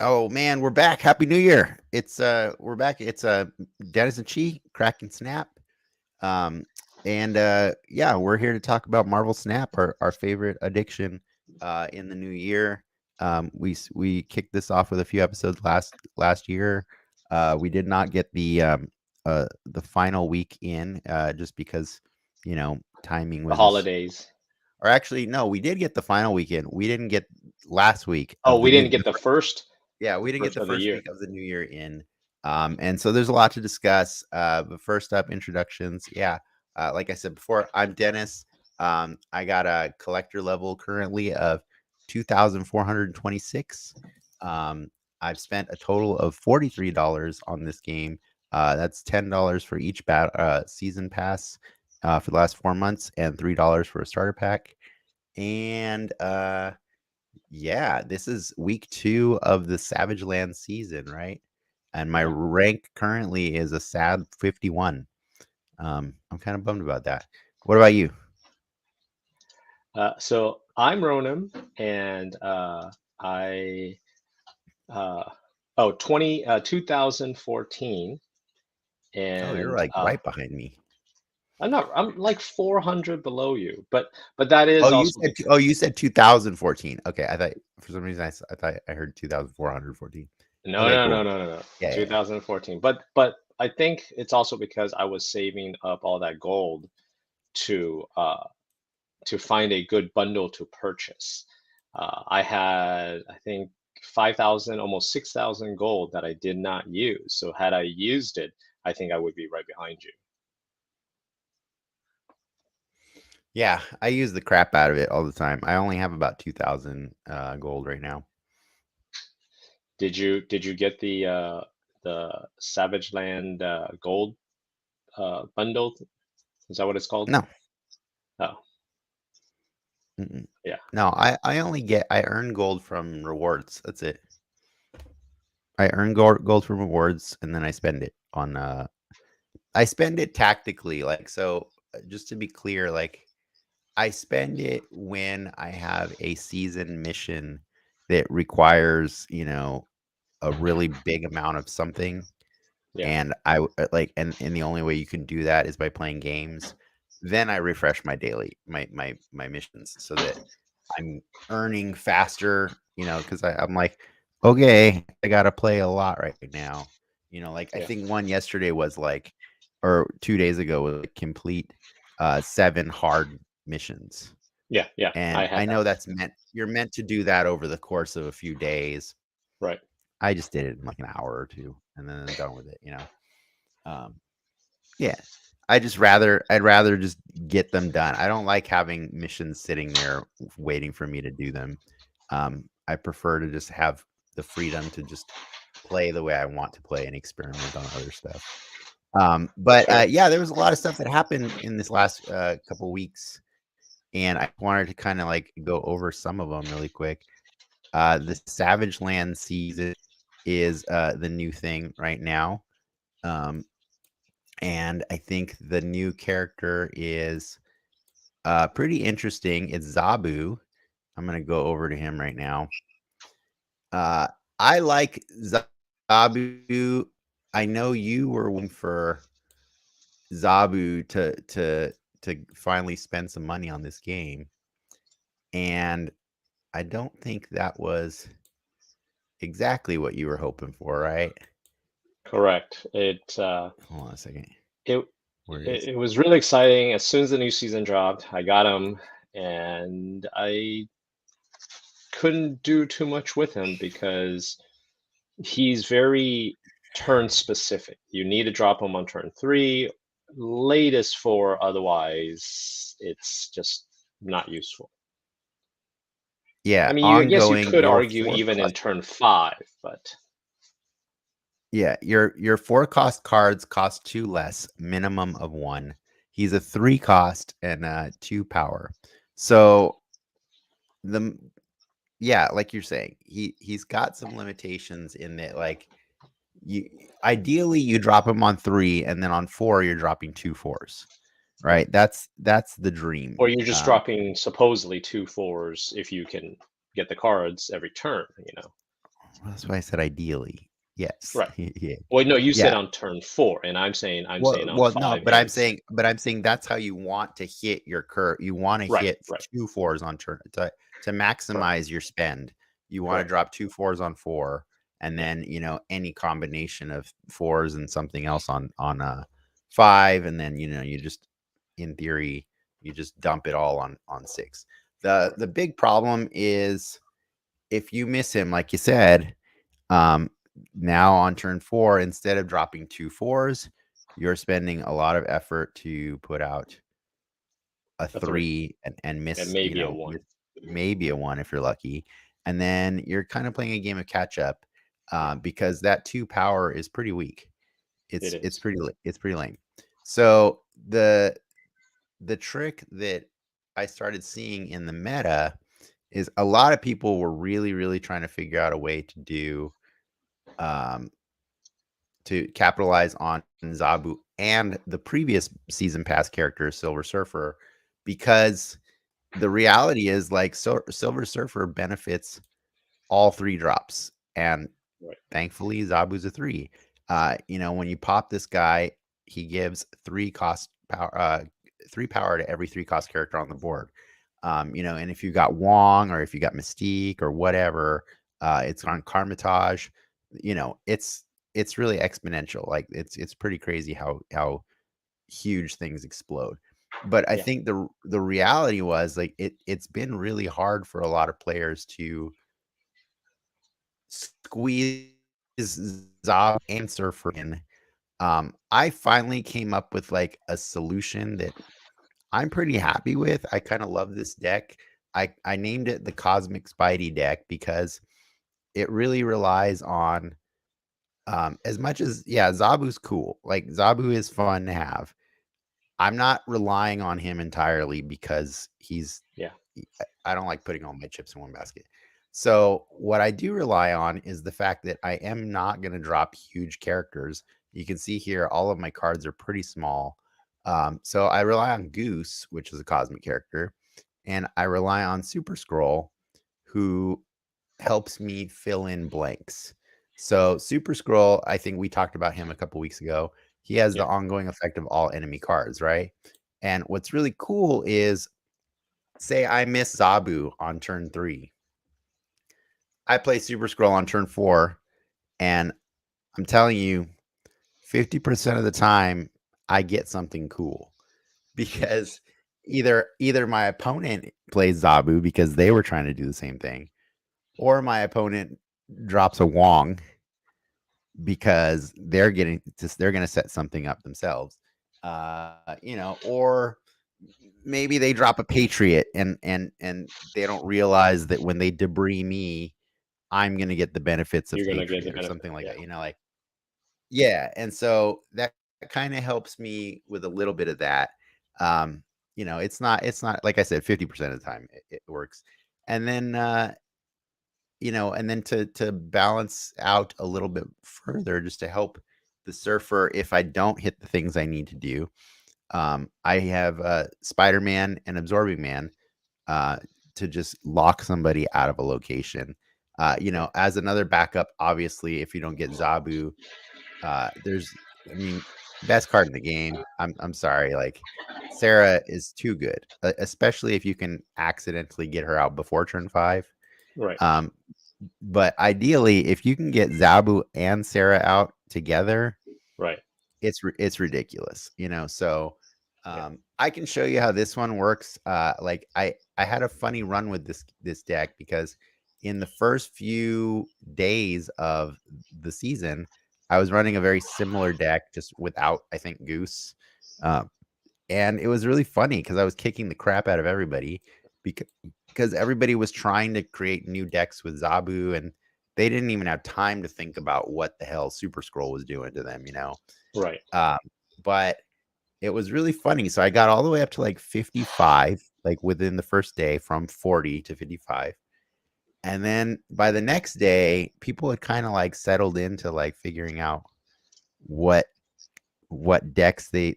Oh man, we're back. Happy New Year. It's we're back. It's Dennis and Chi, Crack and Snap. Um and yeah, we're here to talk about Marvel Snap, our favorite addiction in the new year. We kicked this off with a few episodes last year. We did not get the final week in just because, timing The was just, holidays. or actually no, we did get the final weekend. We didn't get last week Oh, of we the new didn't get the first yeah, we didn't get first the of the first year. week of the new year in. And so there's a lot to discuss. But first up, introductions. Yeah. Like I said before, I'm Dennis. I got a collector level currently of 2,426. Um, I've spent a total of $43 on this game. That's $10 for each season pass for the last 4 months, and $3 for a starter pack. And yeah, this is week 2 of the Savage Land season, right? And my Yeah. rank currently is a sad 51. I'm kind of bummed about that. What about you? So I'm Ronan, and I uh, 2014, Oh, you're and like right behind me. I'm like 400 below you, but that is also because You said 2014. Okay, I thought for some reason I thought I heard 2,414. no, Okay, no, cool. no, no, no, no, Yeah, yeah, 2014. But I think it's also because I was saving up all that gold to uh, to find a good bundle to purchase. I had, I think, 5,000, almost 6,000 gold that I did not use. So had I used it, I think I would be right behind you. yeah. I use the crap out of it all the time. I only have about 2,000 gold right now. Did you get the Savage Land gold bundle? Is that what it's called? No, Oh, mm-mm. yeah, No. I earn gold from rewards. That's it. I earn gold from rewards, and then I spend it on. I spend it tactically, like so. Just to be clear, like I spend it when I have a season mission that requires, a really big amount of something, yeah, and and the only way you can do that is by playing games. Then I refresh my daily my missions so that I'm earning faster, because I'm like, okay, I gotta play a lot right now. Like I yeah, think one yesterday was like, or 2 days ago was like complete 7 hard missions. yeah, yeah. And I had I that. know you're meant to do that over the course of a few days. Right. I just did it in like an hour or two and then I'm done with it. Um, yeah. I'd rather just get them done. I don't like having missions sitting there waiting for me to do them. I prefer to just have the freedom to just play the way I want to play and experiment on other stuff. But Sure. yeah, there was a lot of stuff that happened in this last couple weeks, and I wanted to kind of like go over some of them really quick. The Savage Land season is the new thing right now. Um, and I think the new character is pretty interesting. It's Zabu. I'm gonna go over to him right now. Uh, I like Zabu. I know you were waiting for Zabu to finally spend some money on this game, and I don't think that was exactly what you were hoping for, right? Correct. Hold on a second. It Where is it was really exciting. As soon as the new season dropped, I got him, and I couldn't do too much with him because he's very turn specific. You need to drop him on turn three, latest four, otherwise it's just not useful. I Yeah, mean, I guess you ongoing could your argue four even in cost. turn five, but Yeah, your four cost cards cost 2 less, minimum of 1. He's a 3 cost and 2 power. So the yeah, like you're saying, he's got some limitations in that, like, you ideally you drop him on 3 and then on 4 you're dropping 2 fours. right. Right? That's the dream. Or you're just dropping supposedly two fours if you can get the cards every turn. That's why I said ideally. Yes. Right. Yeah. Well, no, you said Yeah. on turn 4, and I'm saying on No, 5 and 6. but I'm saying that's how you want to hit your curve. You want to Right, hit right, 2 4s on turn to correct, maximize your spend. You want to correct. drop 2 4s on 4, and Yeah, then any combination of 4s and something else on 5, and then you just in theory you just dump it all on 6. The correct. big problem is if you miss him, like you said, um, now on turn 4, instead of dropping 2 4s, you're spending a lot of effort to put out a A 3 3 and and miss, maybe a 1. maybe a 1 if you're lucky. And then you're kind of playing a game of catch up, Yeah, because that 2 power is pretty weak. it It's is. it's pretty lame. So the trick that I started seeing in the meta is a lot of people were really, really trying to figure out a way um, to capitalize on Zabu and the previous season pass character Silver Surfer, because the reality is like Silver Surfer benefits all 3 drops, and Right, thankfully Zabu's a 3. When you pop this guy, he gives 3 power to every 3 cost character on the board. And if you got Wong or if you got Mystique or whatever, it's on Karmitage. It's really exponential. Like it's pretty crazy how huge things explode. But I yeah, think the reality was like it's been really hard for a lot of players to squeeze Zob and Surfer in. I finally came up with like a solution that I'm pretty happy with. I kind of love this deck. I named it the Cosmic Spidey deck because it really relies on as much as Zabu's cool. Like Zabu is fun to have. I'm not relying on him entirely because yeah, I don't like putting all my chips in one basket. So what I do rely on is the fact that I am not going to drop huge characters. You can see here all of my cards are pretty small. So I rely on Goose, which is a cosmic character, and I rely on Super Scroll, who helps me fill in blanks. So Super Scroll, I think we talked about him a couple weeks ago. He has the yeah, ongoing effect of all enemy cards, right? And what's really cool is, say I miss Zabu on turn 3. I play Super Scroll on turn 4, and I'm telling you, 50% of the time I get something cool because nice. either my opponent plays Zabu because they were trying to do the same thing, or my opponent drops a Wong because they're going to set something up themselves. Or maybe they drop a Patriot and they don't realize that when they debris me, I'm going to get the benefits of You're gonna get the Patriot or benefit. something like Yeah, that. Like and so that kind of helps me with a little bit of that. It's not like I said, 50% of the time it works. And then to balance out a little bit further, just to help the surfer if I don't hit the things I need to do. I have Spider-Man and Absorbing Man uh, to just lock somebody out of a location. yeah, As another backup, obviously, if you don't get Zabu, there's, I mean, best card in the game. I'm sorry, like Sarah is too good, especially if you can accidentally get her out before turn 5. right, Um, but ideally, if you can get Zabu and Sarah out together, right. it's ridiculous, So Yeah, I can show you how this one works. Like I had a funny run with this deck because in the first few days of the season, I was running a very similar deck just without, I think, Goose. Um, and it was really funny because I was kicking the crap out of everybody because everybody was trying to create new decks with Zabu, and they didn't even have time to think about what the hell Super Scroll was doing to them. right. Um, but it was really funny. So I got all the way up to like 55, like within the first day, from 40 to 55. And then by the next day, people had kind of like settled into like figuring out what decks they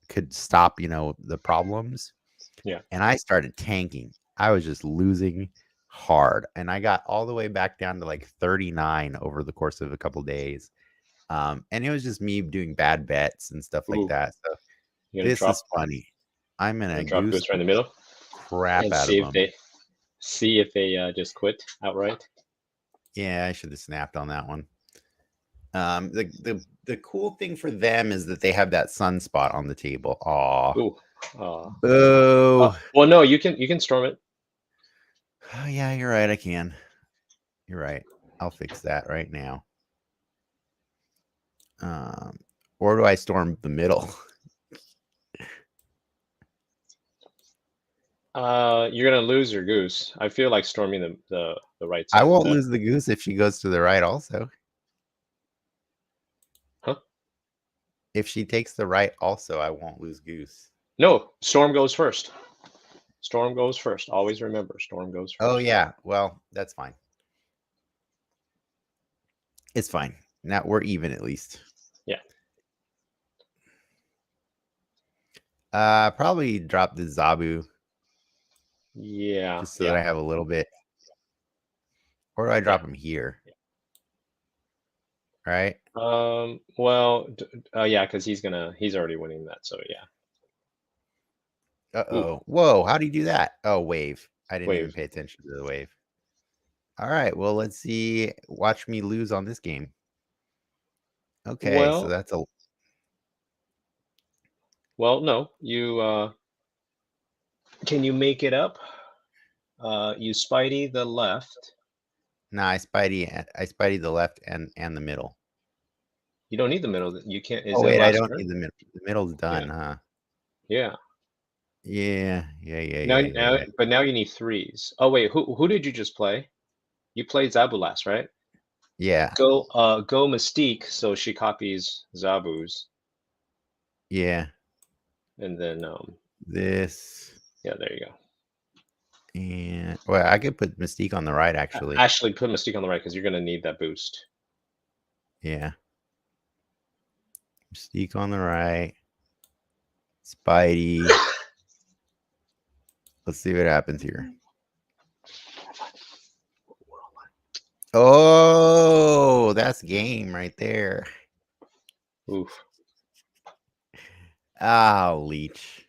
could stop, the problems. Yeah, And I started tanking. I was just losing hard, and I got all the way back down to like 39 over the course of a couple days. And it was just me doing bad bets and stuff like Ooh, that. So you're gonna this drop is funny. I'm gonna goose goose right in the middle crap and out of see if them. they just quit outright. Yeah, I should have snapped on that one. The cool thing for them is that they have that sunspot on the table. Aw, Ooh. boo. Well, no, you can storm it. Oh, yeah, you're right. I can. You're right. I'll fix that right now. Or do I storm the middle? You're gonna lose your goose. I feel like storming the right I side is won't better. lose the goose if she goes to the right also. Huh? If she takes the right also, I won't lose goose. No, storm goes first. Storm goes first. Always remember, storm goes Oh, first. yeah. Well, that's fine. It's fine. Now we're even at least. Yeah. Probably drop the Zabu Yeah. just so that Yeah. I have a little bit. Or do I drop him here? Right? Well, yeah, because he's already winning that. So yeah. Ooh, Uh-oh. Whoa, how do you do that? Oh, wave. I didn't even wave. pay attention to the wave. All right, well, let's see. Watch me lose on this game. Okay, so Well, that's a... no. Can you make it up? You Spidey the left. Nah, I Spidey the left and the middle. You don't need the middle. You can't. Is Oh, it wait, I last don't turn? need the middle. The middle's done, Yeah. huh? Yeah. Yeah. Yeah. But now you need threes. Oh wait, who did you just play? You played Zabu last, right? Yeah. Go Mystique, so she copies Zabu's, Yeah. and then This... yeah, there you go. And... Well, I could put Mystique on the right, actually. Actually, put Mystique on the right because you're gonna need that boost. Yeah. Mystique on the right. Spidey. Let's see what happens here. Oh, that's game right there. Oof. Oh, Leech.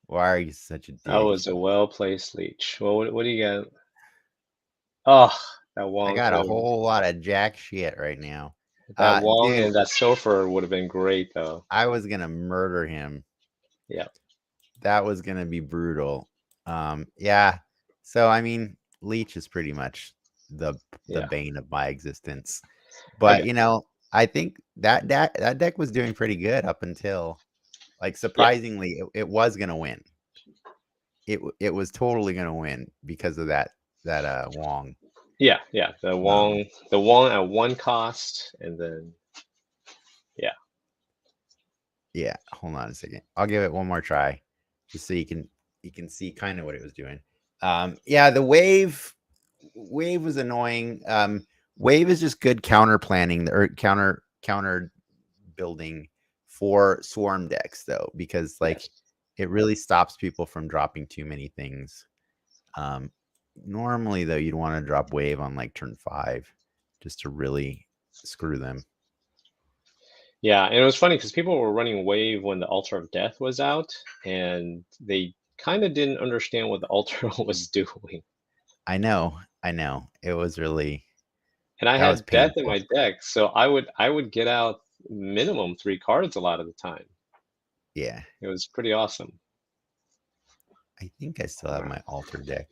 Why are you such a That dick? was a well-placed leech. Well, what do you got? Oh, that I Wong got a could have. whole lot of jack shit right now. That Wong Dude, and that Sofer would have been great though. I was gonna murder him. Yeah. That was gonna be brutal. Yeah. So I mean, Leech is pretty much the Yeah. bane of my existence. Okay. But I think that deck was doing pretty good up until, like, Yeah. surprisingly, it was gonna win. It was totally gonna win because of that Wong. Yeah. Yeah. The Wong at one cost, and then yeah. Yeah, hold on a second. I'll give it one more try, just so you can see kind of what it was doing. Yeah, the wave was annoying. Wave is just good counter planning or counter building for swarm decks, though, because like Yes. it really stops people from dropping too many things. Normally, though, you'd want to drop wave on like turn 5 just to really screw them. Yeah, and it was funny because people were running wave when the Altar of Death was out, and they kind of didn't understand what the altar was doing. I know. It was really... And I that was had death in painful. my deck, so I would get out minimum 3 cards a lot of the time. Yeah. It was pretty awesome. I think I still have my altar deck.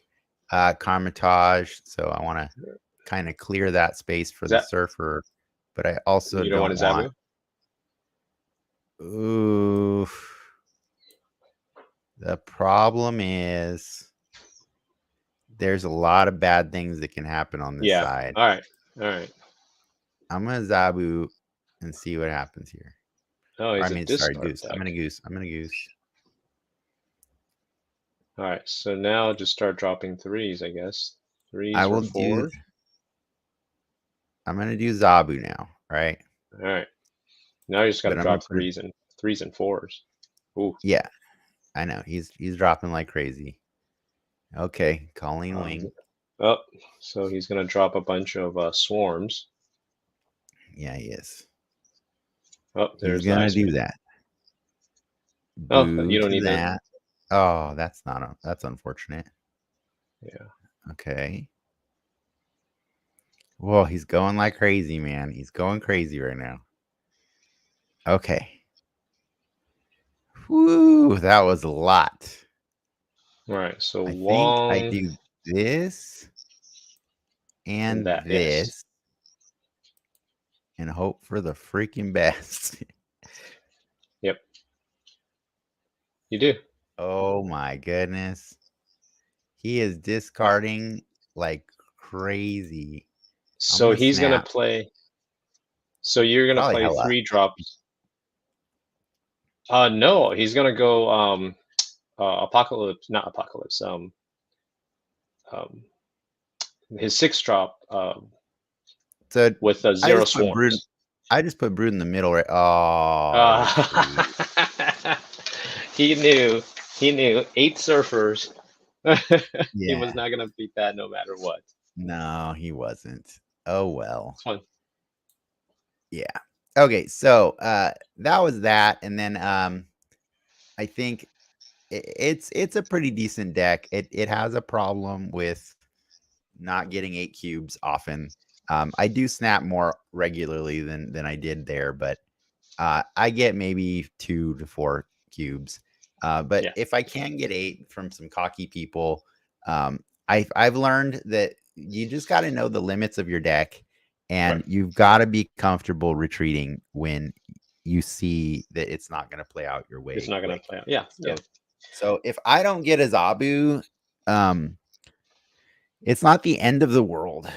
Karmatage, so I want to kind of clear that space for Is the that surfer, but I also you don't want don't a Zabu? want... Ooh. The problem is there's a lot of bad things that can happen on this Yeah. side. All right. All right. I'm gonna Zabu and see what happens here. Oh, Or, I he's a mean, sorry, discard goose. deck. I'm gonna goose. All right. So now just start dropping threes, I guess. Threes I or will do... fours. I'm gonna do Zabu now, right? All right. Now you just got to But I'm gonna drop put it... threes and fours. Ooh. Yeah, I know. He's dropping like crazy. Okay, Colleen Wing. Oh, so he's gonna drop a bunch of swarms. Yeah, he is. Oh, He's there's the gonna ice do wave. that. Oh, Boo you don't to need the. that. Oh, that's unfortunate. Yeah. Okay. Whoa, he's going like crazy, man. He's going crazy right now. Okay. Whoo, that was a lot. All right. So I think I Wong do this and and that. Yes. this and hope for the freaking best. Yep. You do. Oh my goodness. He is discarding like crazy. I'm So gonna he's gonna snap. play. So you're gonna Probably play hella. 3 drops. No, he's gonna go apocalypse, not apocalypse. Um, his 6 drop So with I zero just put brood. swarms. I just put brood in the middle, right? Oh Uh, shoot. he knew. He knew. 8 surfers. He Yeah. was not gonna beat that no matter what. No, he wasn't. Oh well. It's fun. Yeah. Okay, so that was that. And then I think it's a pretty decent deck. It has a problem with not getting 8 cubes often. I do snap more regularly than I did there, but I get maybe 2 to 4 cubes. But Yeah. if I can get 8 from some cocky people, I've learned that you just got to know the limits of your deck, and Right. you've got to be comfortable retreating when you see that it's not going to play out your It's way not gonna quick. play out. Yeah. Yeah. So if I don't get a Zabu, um, it's not the end of the world.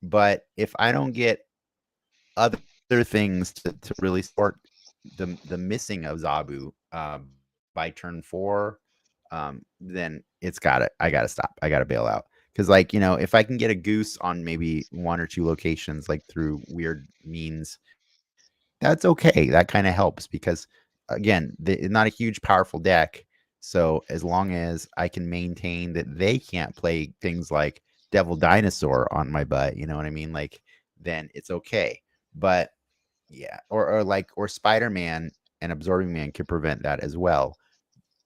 But if I don't get other things to really support the missing of Zabu by turn 4, then I gotta stop. I gotta bail out. Because like, if I can get a goose on maybe 1 or 2 locations, like through weird means, that's okay. That kind of helps because again, it's not a huge powerful deck. So as long as I can maintain that they can't play things like Devil Dinosaur on my butt, you know what I mean? Like, then it's okay. But yeah, or Spider-Man and Absorbing Man could prevent that as well.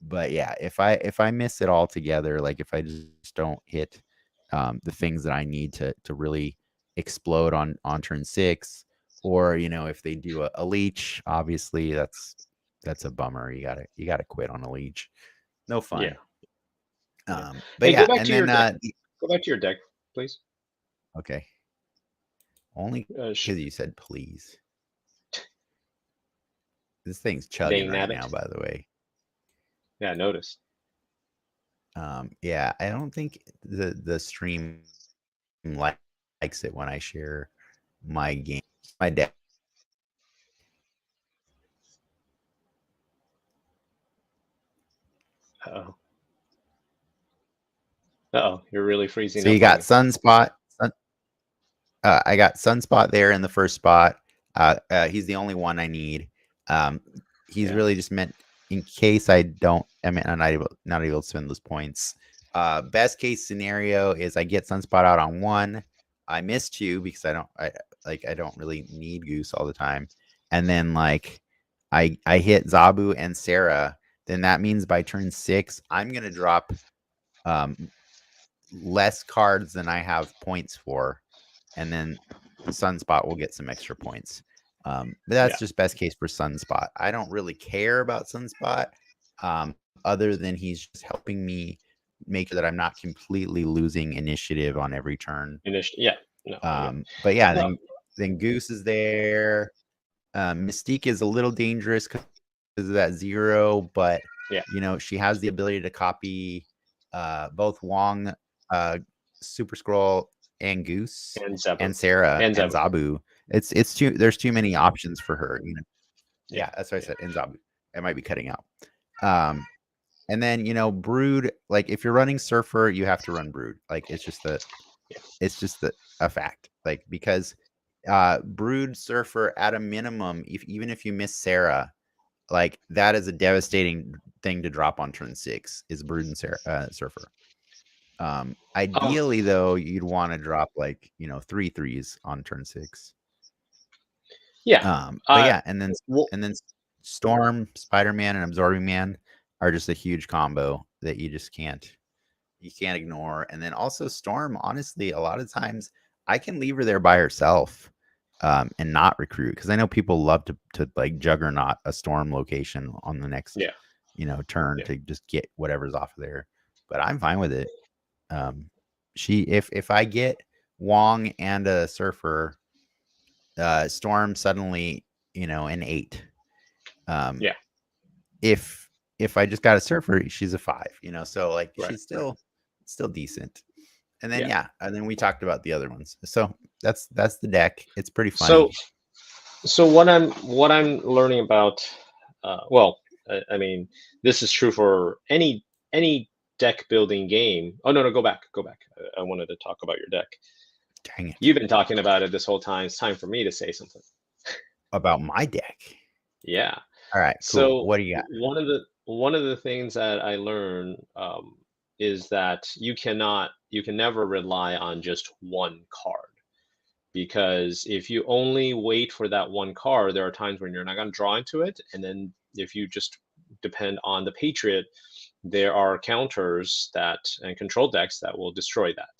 But yeah, if I miss it all together, like if I just don't hit the things that I need to really explode on turn 6, or if they do a leech, obviously that's a bummer. You gotta quit on a leech. No Yeah. fun. Yeah. But Hey, go yeah, back and to your then deck. Go back to your deck, please. okay, only because you said please. This thing's chugging Dang right now, nabbit. by the way. Yeah, I noticed. Yeah, I don't think the stream likes it when I share my game, my deck. Uh-oh. Uh-oh. You're really freezing So you up on got me. Sunspot. I got Sunspot there in the first spot. He's the only one I need. Um, he's Yeah. really just meant in case I don't. I mean, I'm not able to spend those points. Best case scenario is I get Sunspot out on 1. I miss 2 because I don't really need Goose all the time, and then like I hit Zabu and Sarah. Then that means by turn 6 I'm gonna drop um less cards than I have points for, and then Sunspot will get some extra points. But Yeah. that's just best case for Sunspot. I don't really care about Sunspot, other than he's just helping me make sure that I'm not completely losing initiative on every turn. Yeah. No, I get it. But yeah, No. then Goose is there. Mystique is a little dangerous because of that 0, but Yeah. she has the ability to copy both Wong, Super Scroll, and Goose, And Zebu. and Sarah, And and Zebu. Zabu. There's too many options for her. Yeah. Yeah, that's what I Yeah. said. And Zabu. It might be cutting out. Um, and then Brood. Like if you're running Surfer, you have to run Brood. Like Yeah. it's just a fact. Like because Brood Surfer at a minimum, even if you miss Sarah, like that is a devastating thing to drop on turn 6 is Brood and Surfer. Um, Ideally, though, you'd want to drop like 3 threes on turn 6. yeah. But Uh, yeah, well, and then Storm, Spider-Man, and Absorbing Man are just a huge combo that you can't ignore. And then also Storm, honestly, a lot of times I can leave her there by herself, and not recruit, because I know people love to like juggernaut a Storm location on the next yeah, turn yeah, to just get whatever's off of there. But I'm fine with it. Um, she if I get Wong and a Surfer, Storm suddenly an 8. Um, yeah. if if I just got a Surfer, she's a 5. So like Right, she's right. still decent. And then Yeah. yeah, and then we talked about the other ones. So that's the deck. It's pretty So, funny. what I'm learning about, well, I mean, this is true for any deck building game. Oh no, no, go back, go back. I wanted to talk about your deck. Dang it. You've been talking about it this whole time. It's time for me to say something. About my deck. Yeah. All right, cool. So What do you got? one of the things that I learned, is that you can never rely on just one card, because if you only wait for that one card, there are times when you're not going to draw into it, and then if you just depend on the Patriot, there are counters that and control decks that will destroy that,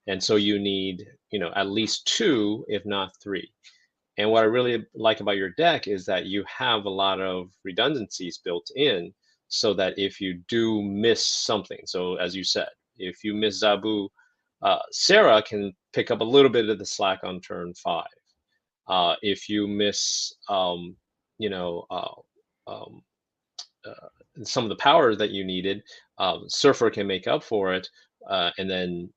and so you need at least two, if not three. And what I really like about your deck is that you have a lot of redundancies built in, so that if you do miss something, so as you said, if you miss Zabu, Sarah can pick up a little bit of the slack on turn 5. If you miss, you know, um, some of the power that you needed, Surfer can make up for it, and then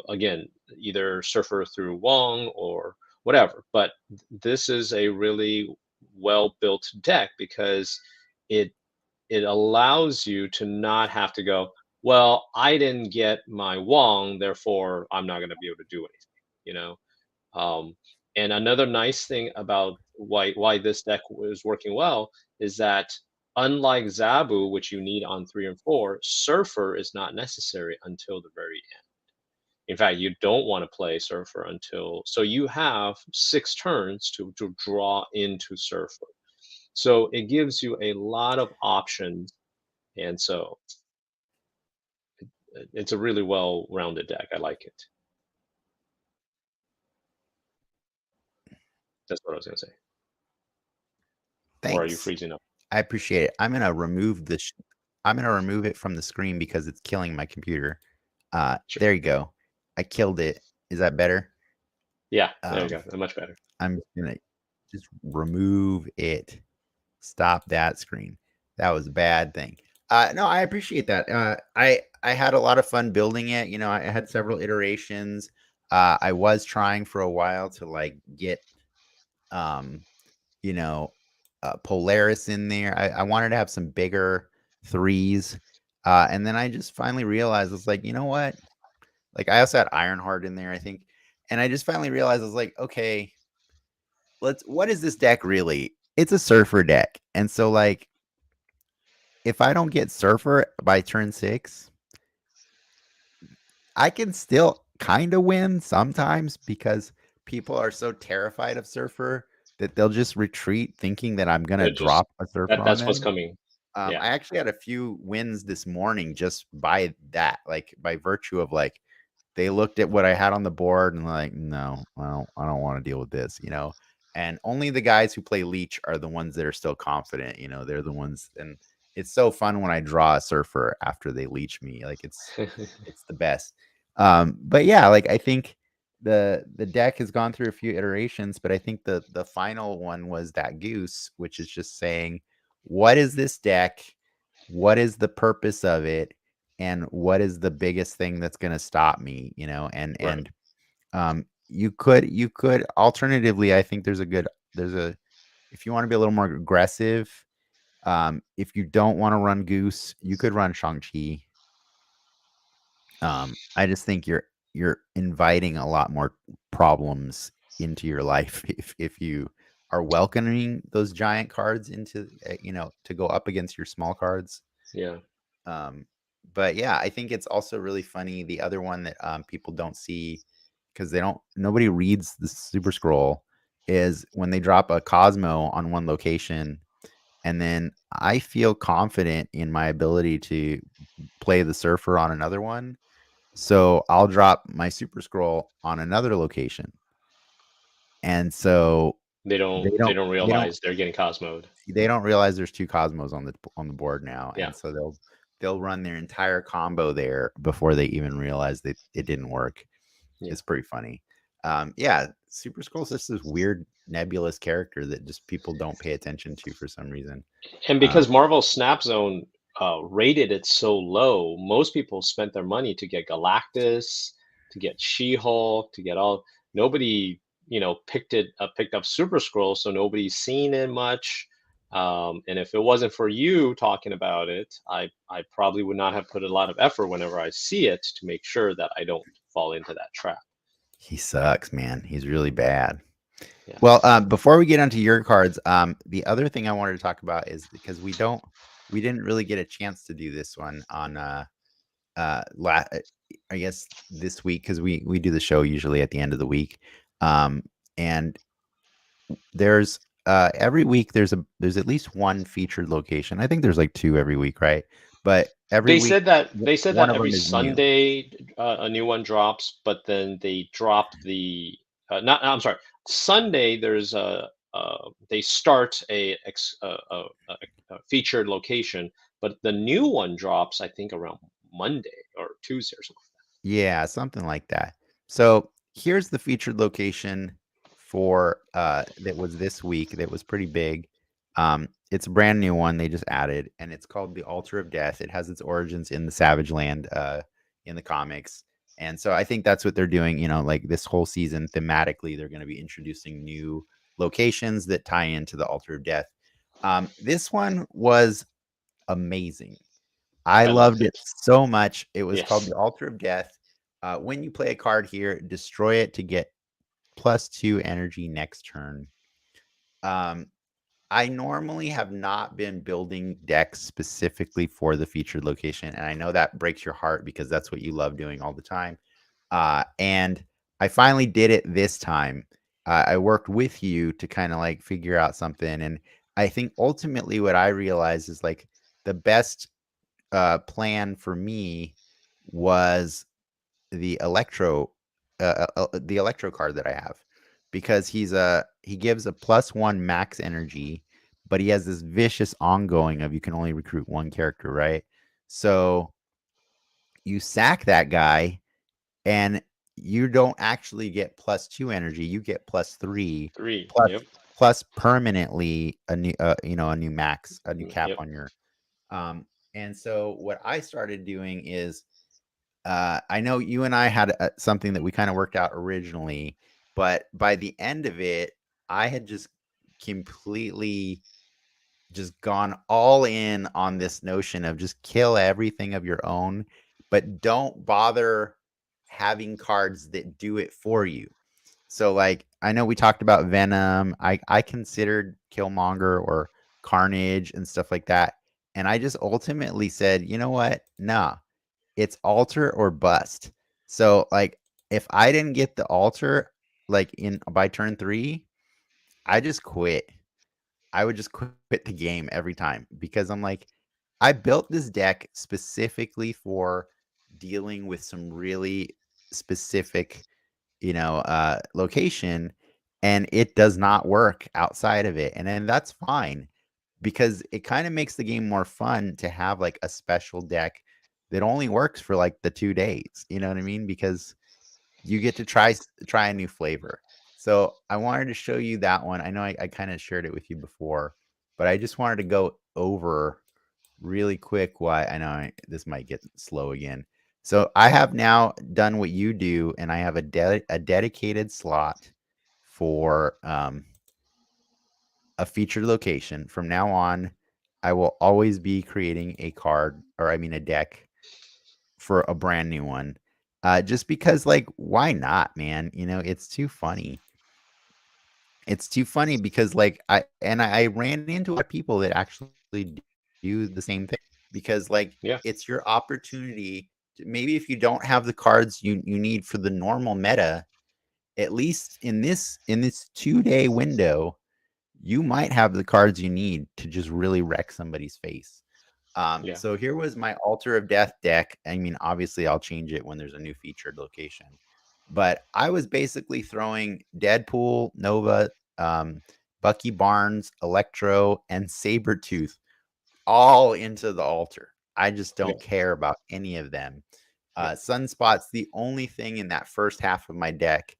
again, either Surfer through Wong or whatever. But this is a really well built deck, because it it allows you to not have to go, well, I didn't get my Wong, therefore I'm not going to be able to do anything. You know, um, and another nice thing about why this deck was working well is that, unlike Zabu, which you need on 3 and 4, Surfer is not necessary until the very end. In fact, you don't want to play Surfer until, so you have 6 turns to draw into Surfer. So it gives you a lot of options, and so it's a really well-rounded deck. I like it. That's what I was going to say. Or are you Thanks. freezing up? I appreciate it. I'm gonna remove it from the screen because it's killing my computer. Sure. There you go. I killed it. Is that better? Yeah, there you Um, go. Much better. I'm just gonna just remove it. Stop that screen. That was a bad thing. No, I appreciate that. I had a lot of fun building it. I had several iterations. I was trying for a while to like get um, you know, Polaris in there. I wanted to have some bigger threes. And then I just finally realized it's like, you know what? Like I also had Ironheart in there, I think. And I just finally realized I was like, okay, what is this deck really? It's a Surfer deck. And so like if I don't get Surfer by turn 6, I can still kind of win sometimes because people are so terrified of Surfer that they'll just retreat thinking that I'm gonna It just drop a Surfer on that's what's them. coming. Yeah. I actually had a few wins this morning just by that, like by virtue of like they looked at what I had on the board and like, no, I don't want to deal with this. And only the guys who play Leech are the ones that are still confident. They're the ones, and it's so fun when I draw a Surfer after they leech me. Like it's the best. But yeah, like I think the deck has gone through a few iterations, but I think the final one was that goose, which is just saying, what is this deck? What is the purpose of it? And what is the biggest thing that's going to stop me? and Right. and you could alternatively, I think there's a if you want to be a little more aggressive, if you don't want to run goose, you could run Shang-Chi. I just think you're inviting a lot more problems into your life if you are welcoming those giant cards into to go up against your small cards. Yeah. Um, but yeah, I think it's also really funny. The other one that people don't see because nobody reads the Super Scroll is when they drop a Cosmo on one location, and then I feel confident in my ability to play the Surfer on another one. So I'll drop my Super Scroll on another location, and so They they don't they don't don't they don't realize they're getting Cosmoed. they don't realize there's two Cosmos on the board now, Yeah. and so they'll run their entire combo there before they even realize that it didn't work. Yeah. It's pretty funny. Yeah, Super Skull's just this weird nebulous character that just people don't pay attention to for some reason. And Um, because Marvel Snap Zone rated it so low, most people spent their money to get Galactus, to get She-Hulk, to get all. Nobody, picked up Super Scroll, so nobody's seen it much. And if it wasn't for you talking about it, I probably would not have put a lot of effort whenever I see it to make sure that I don't fall into that trap. he sucks, man. He's really bad. Yeah. Well, before we get onto your cards, the other thing I wanted to talk about is because we didn't really get a chance to do this one on I guess this week because we do the show usually at the end of the week, and there's every week there's at least one featured location. I think there's like two every week, right? But every They week said that they said one that of every them is new. Sunday a new one drops, but then they drop the not. I'm sorry. Sunday there's they start a featured location, but the new one drops I think around Monday or Tuesday or something. Yeah, something like that. So here's the featured location for that was this week that was pretty big. It's a brand new one they just added, and it's called the Altar of Death. It has its origins in the Savage Land in the comics. And so I think that's what they're doing, like this whole season thematically, they're going to be introducing new locations that tie into the Altar of Death. This one was amazing. I I loved loved it. it so much. It was called Yes. the Altar of Death. When you play a card here, destroy it to get +2 energy next turn. Um, I normally have not been building decks specifically for the featured location, and I know that breaks your heart because that's what you love doing all the time. And I finally did it this time. I worked with you to kind of like figure out something, and I think ultimately what I realized is like the best plan for me was the electro card that I have because he gives a +1 max energy, but he has this vicious ongoing of you can only recruit one character, right? So you sack that guy and you don't actually get +2 energy, you get +3 Three. plus Yep. plus permanently a new a new max, a new cap Yep. on your and so what I started doing is I know you and I had something that we kind of worked out originally, but by the end of it, I had just completely just gone all in on this notion of just kill everything of your own, but don't bother having cards that do it for you. So like I know we talked about Venom. I considered Killmonger or Carnage and stuff like that. And I just ultimately said, you know what? Nah, it's alter or bust. So like if I didn't get the alter like in by turn 3, I just quit. I would just quit the game every time because I'm like I built this deck specifically for dealing with some really specific, location, and it does not work outside of it. And then that's fine because it kind of makes the game more fun to have like a special deck that only works for like the 2 days. You know what I mean? Because you get to try a new flavor. So I wanted to show you that one. I know I kind of shared it with you before, but I just wanted to go over really quick why I know this might get slow again. So I have now done what you do, and I have a dedicated slot for a featured location. From now on, I will always be creating a card, or I mean a deck for a brand new one. Just because, like, why not, man? It's too funny. It's too funny because, like, I ran into a lot of people that actually do the same thing. because like Yeah. it's your opportunity to, maybe if you don't have the cards you need for the normal meta, at least in this 2-day window, you might have the cards you need to just really wreck somebody's face. Yeah. So here was my Altar of Death deck. I mean, obviously, I'll change it when there's a new featured location. But I was basically throwing Deadpool, Nova, Bucky Barnes, Electro, and Sabretooth all into the altar. I just Yeah. don't care about any of them. Yeah. Sunspot's the only thing in that first half of my deck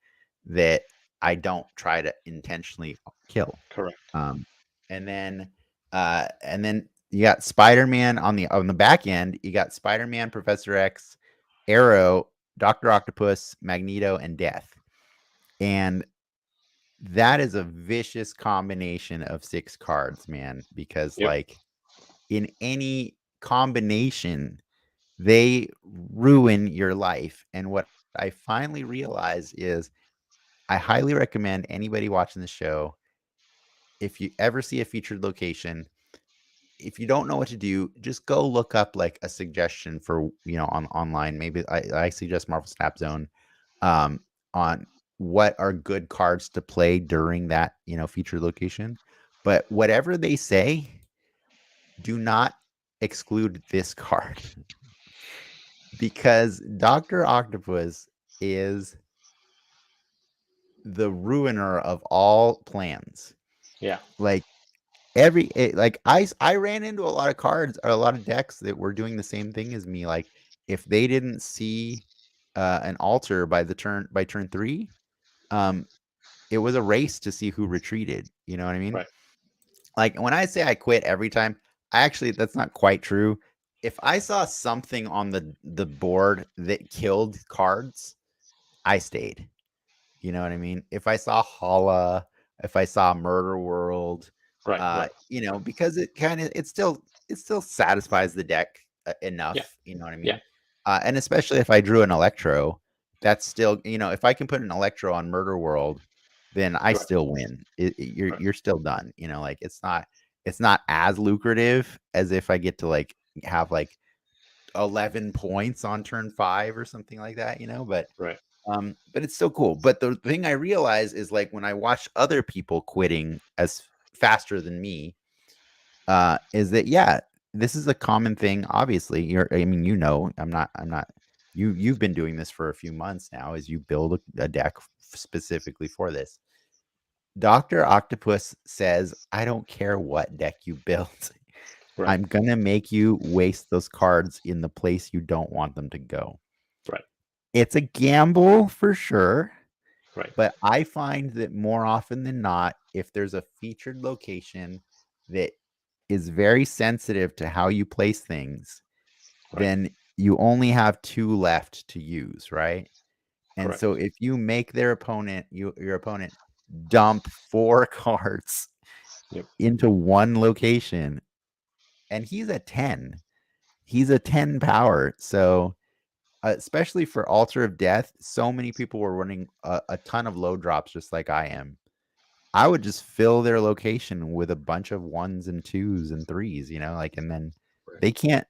that I don't try to intentionally kill. Correct. Um, and then you got Spider-Man on the back end. You got Spider-Man, Professor X, Arrow, Doctor Octopus, Magneto, and Death. And that is a vicious combination of 6 cards, man. Because Yep. like in any combination, they ruin your life. And what I finally realized is I highly recommend anybody watching the show, if you ever see a featured location, if you don't know what to do, just go look up like a suggestion for, on online. Maybe I suggest Marvel Snap Zone, on what are good cards to play during that, featured location. But whatever they say, do not exclude this card because Dr. Octopus is the ruiner of all plans. Yeah. Like I ran into a lot of cards or a lot of decks that were doing the same thing as me. Like if they didn't see an altar by turn 3, um, it was a race to see who retreated. You know what I mean? Right. Like when I say I quit every time, that's not quite true. If I saw something on the board that killed cards, I stayed. You know what I mean? If I saw Hala, if I saw Murder World, Right. Right. because it still satisfies the deck Yeah. enough. You know what I Yeah. mean? And especially if I drew an Electro, that's still, if I can put an Electro on Murder World, then I Right. still win. You're Right. you're still done. Like it's not as lucrative as if I get to like have like 11 points on turn 5 or something like that. Right. But it's still cool. But the thing I realize is like when I watch other people quitting as faster than me, is that yeah, this is a common thing. Obviously, I mean, I'm not. You've been doing this for a few months now. As you build a deck specifically for this. Doctor Octopus says, "I don't care what deck you build. Right. I'm gonna make you waste those cards in the place you don't want them to go." Right. It's a gamble for sure. Right. But I find that more often than not, if there's a featured location that is very sensitive to how you place things, Right. then you only have 2 left to use, right? And so Correct. if you make your opponent dump 4 cards Yep. into one location, and he's a 10 power. So especially for Altar of Death, so many people were running a ton of low drops just like I am. I would just fill their location with a bunch of 1s and 2s and 3s, like, and then Right.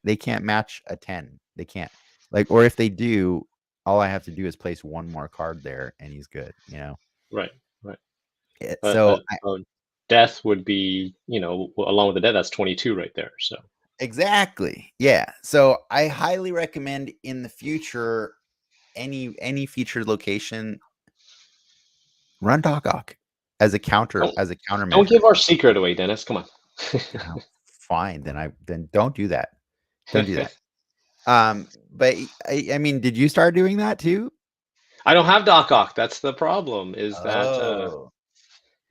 they can't match a 10. They can't. Like, or if they do, all I have to do is place one more card there and he's good. Right. Right. But So death would be, along with the death, that's 22 right there. So exactly. Yeah. So I highly recommend in the future any featured location, run Doc Ock as a don't don't countermeasure. give our secret away, Dennis. Come on. Oh, fine, then don't do that. Don't do that. But I mean, did you start doing that too? I don't have Doc Ock. That's the problem. Is that Oh,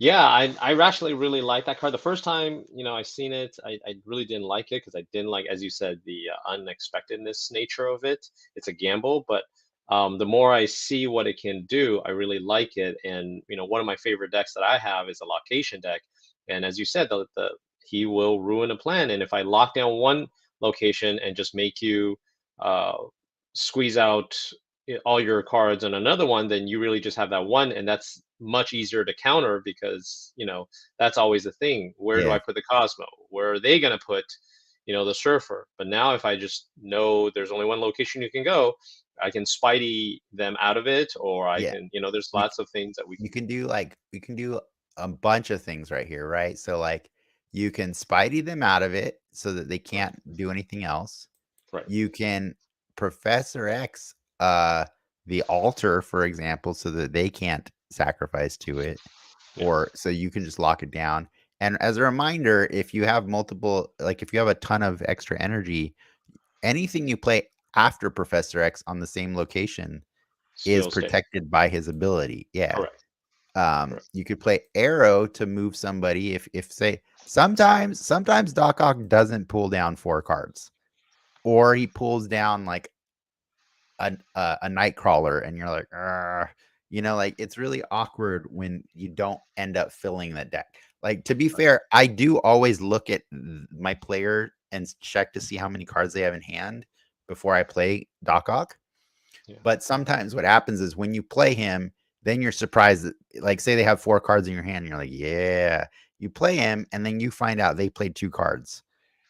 yeah, I actually really like that card. The first time, I seen it, I really didn't like it because I didn't like, as you said, the unexpectedness nature of it. It's a gamble, but the more I see what it can do, I really like it. And one of my favorite decks that I have is a location deck. And as you said, the he will ruin a plan. And if I lock down one location and just make you uh, squeeze out all your cards on another one, then you really just have that one, and that's much easier to counter because that's always the thing. Where do I yeah, put the Cosmo? Where are they going to put, the surfer. But now if I just know there's only one location you can go, I can Spidey them out of it, or I Yeah. can, there's You lots of things that we you can can do like you can do a bunch of things right here, right? So like you can Spidey them out of it so that they right, can't do anything else. right, You can Professor X the altar, for example, so that they can't sacrifice to it, yeah, or so you can just lock it down. And as a reminder, if you have multiple, like if you have a ton of extra energy, anything you play after Professor X on the same location is still stay. protected by his ability. Yeah. Correct, correct. You could play Arrow to move somebody if say sometimes Doc Ock doesn't pull down 4 cards, or he pulls down like a Nightcrawler, and you're like, "Argh." Like it's really awkward when you don't end up filling that deck. Like, to be fair, I do always look at my player and check to see how many cards they have in hand before I play Doc Ock. Yeah, But sometimes what happens is when you play him, then you're surprised that, like, say they have 4 cards in your hand, and you're like, yeah. You play him, and then you find out they played 2 cards.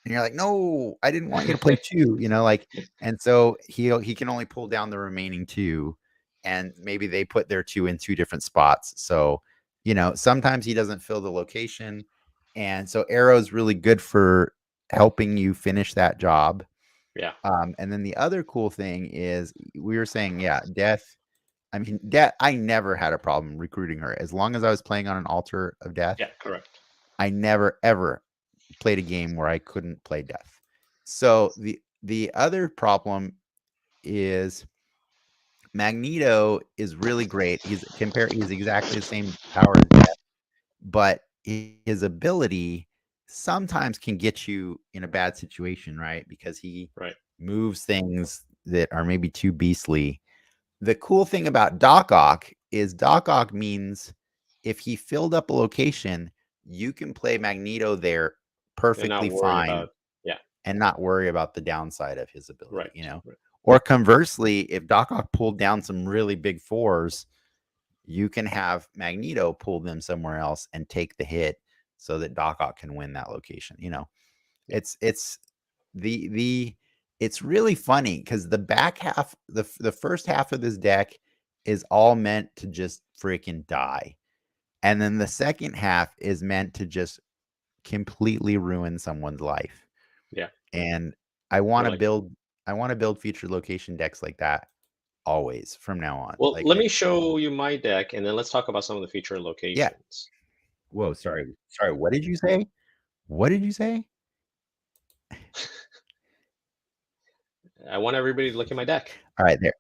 And you're like, no, I didn't want you to play 2, like, and so he can only pull down the remaining 2, and maybe they put their 2 in 2 different spots. So, sometimes he doesn't fill the location. And so Arrow's really good for helping you finish that job. yeah, And then the other cool thing is we were saying, yeah, Death. I mean, Death, I never had a problem recruiting her. As long as I was playing on an altar of Death, yeah, correct. I never ever played a game where I couldn't play Death. So the other problem is Magneto is really great. He's exactly the same power as Death, but his ability sometimes can get you in a bad situation, right? Because he Right. moves things that are maybe too beastly. The cool thing about Doc Ock is Doc Ock means if he filled up a location, you can play Magneto there And not perfectly worry fine about, yeah, and not worry about the downside of his ability, right, right. Or conversely, if Doc Ock pulled down some really big 4s, you can have Magneto pull them somewhere else and take the hit so that Doc Ock can win that location. Yeah, It's the it's really funny because the back half, the first half of this deck is all meant to just freaking die. And then the second half is meant to just completely ruin someone's life. yeah. And I I want to like it. build I want to build future location decks like that always from now on. Well, Like let me show you my deck, and then let's talk about some of the feature yeah. locations. Whoa, sorry. Sorry, what did you say? What did you say? I want everybody to look at my deck. All right, there.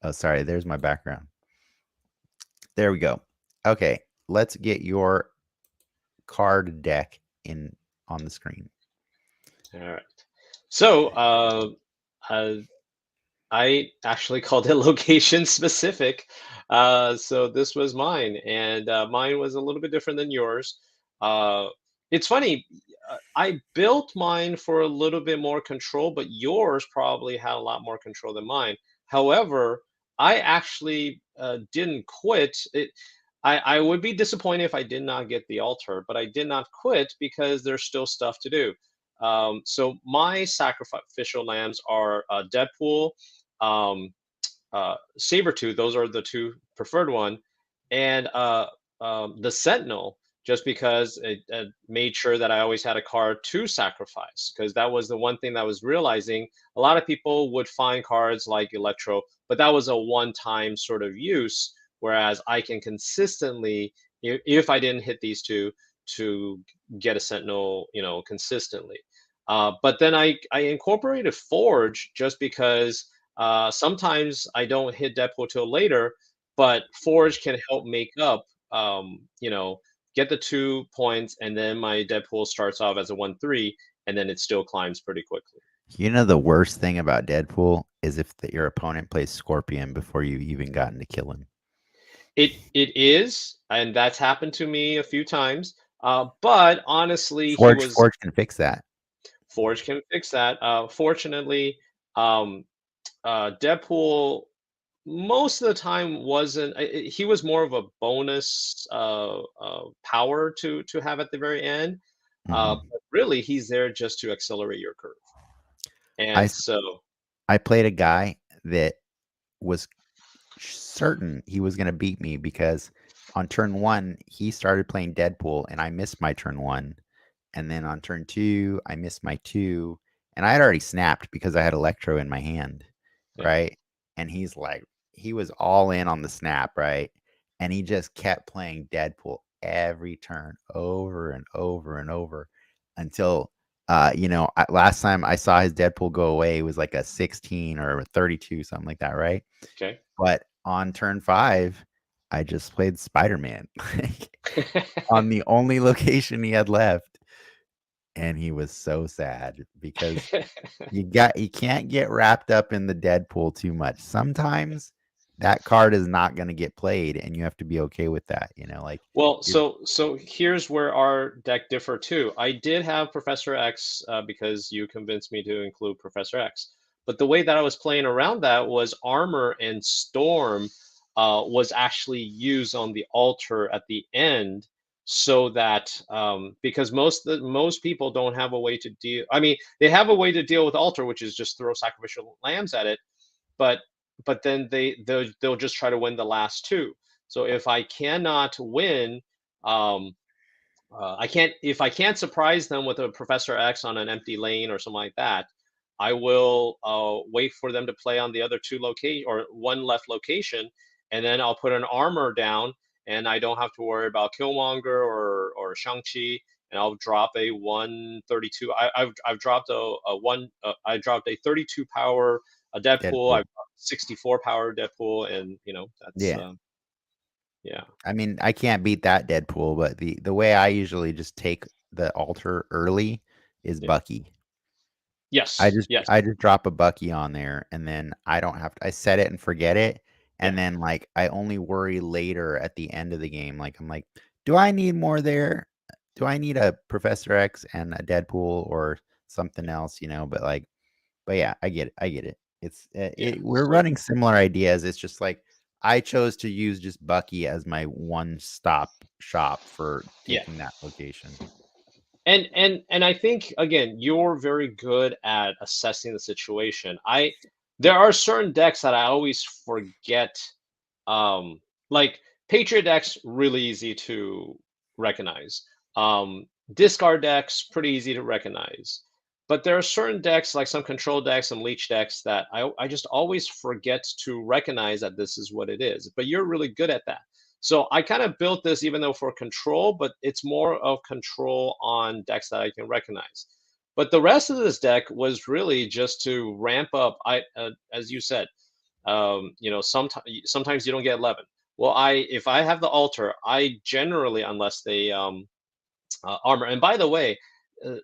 Oh, sorry. There's my background. There we go. Okay, let's get your card deck in on the screen. All right. So, uh, I actually called it location specific. So this was mine, and mine was a little bit different than yours. Uh, it's funny. I built mine for a little bit more control, but yours probably had a lot more control than mine. However, I actually didn't quit. I would be disappointed if I did not get the altar, but I did not quit because there's still stuff to do. So my sacrificial lambs are Deadpool, um, Sabretooth. Those are the two preferred one, and the Sentinel. Just because it made sure that I always had a card to sacrifice, because that was the one thing that I was realizing. A lot of people would find cards like Electro, but that was a one-time sort of use. Whereas I can consistently, if I didn't hit these two, to get a Sentinel, consistently. But then I incorporated Forge just because sometimes I don't hit Deadpool till later, but Forge can help make up, get the 2 points, and then my Deadpool starts off as a 1-3, and then it still climbs pretty quickly. The worst thing about Deadpool is if your opponent plays Scorpion before you've even gotten to kill him. It is, and that's happened to me a few times. But honestly, Forge can fix that. Forge can fix that. Fortunately, um, Deadpool most of the time wasn't. He was more of a bonus power to have at the very end. Mhm. But really, he's there just to accelerate your curve. I And s so, I played a guy that was certain he was gonna beat me because on turn 1, he started playing Deadpool, and I missed my turn 1, and then on turn 2, I missed my 2, and I had already snapped because I had Electro in my hand, yeah, right? And he was all in on the snap, right? And he just kept playing Deadpool every turn over and over and over until, last time I saw his Deadpool go away, it was like a 16 or a 32, something like that, right? okay. But on turn 5, I just played Spider-Man, like, on the only location he had left, and he was so sad because you can't get wrapped up in the Deadpool too much. Sometimes that card is not gonna get played, and you have to be okay with that, like, Well, you're so here's where our deck differ too. I did have Professor X because you convinced me to include Professor X. But the way that I was playing around that was Armor and Storm was actually used on the altar at the end, so that because most people don't have a way to deal. I mean, they have a way to deal with altar, which is just throw sacrificial lambs at it, but then they'll just try to win the last two. So if I cannot win, um, I can't if I can't surprise them with a Professor X on an empty lane or something like that, I will wait for them to play on the other two location or one left location, and then I'll put an armor down, and I don't have to worry about Killmonger or Shang-Chi, and I'll drop a 132. I've dropped a one. I dropped a 32 power a Deadpool. Deadpool. I've dropped 64 power Deadpool, and that's Yeah. yeah, I mean, I can't beat that Deadpool, but the way I usually just take the altar early is yeah. Bucky. I Yes, just yes, I just drop a Bucky on there, and then I don't have to I set it and forget it, yeah, and then, like, I only worry later at the end of the game, like, I'm like, "Do I need more there? Do I need a Professor X and a Deadpool or something else?" But yeah, I get it. yeah. We're So running similar ideas, it's just, like, I chose to use just Bucky as my one-stop shop for yeah. taking that location. And I think again, you're very good at assessing the situation. There are certain decks that I always forget. Um, like Patriot decks, really easy to recognize. Discard decks, pretty easy to recognize. But there are certain decks, like some control decks, some leech decks, that I just always forget to recognize that this is what it is. But you're really good at that. So I kind of built this even though for control, but it's more of control on decks that I can recognize. But the rest of this deck was really just to ramp up. As you said, sometimes you don't get 11. Well, I if I have the altar, I generally, unless they armor. And by the way, uh,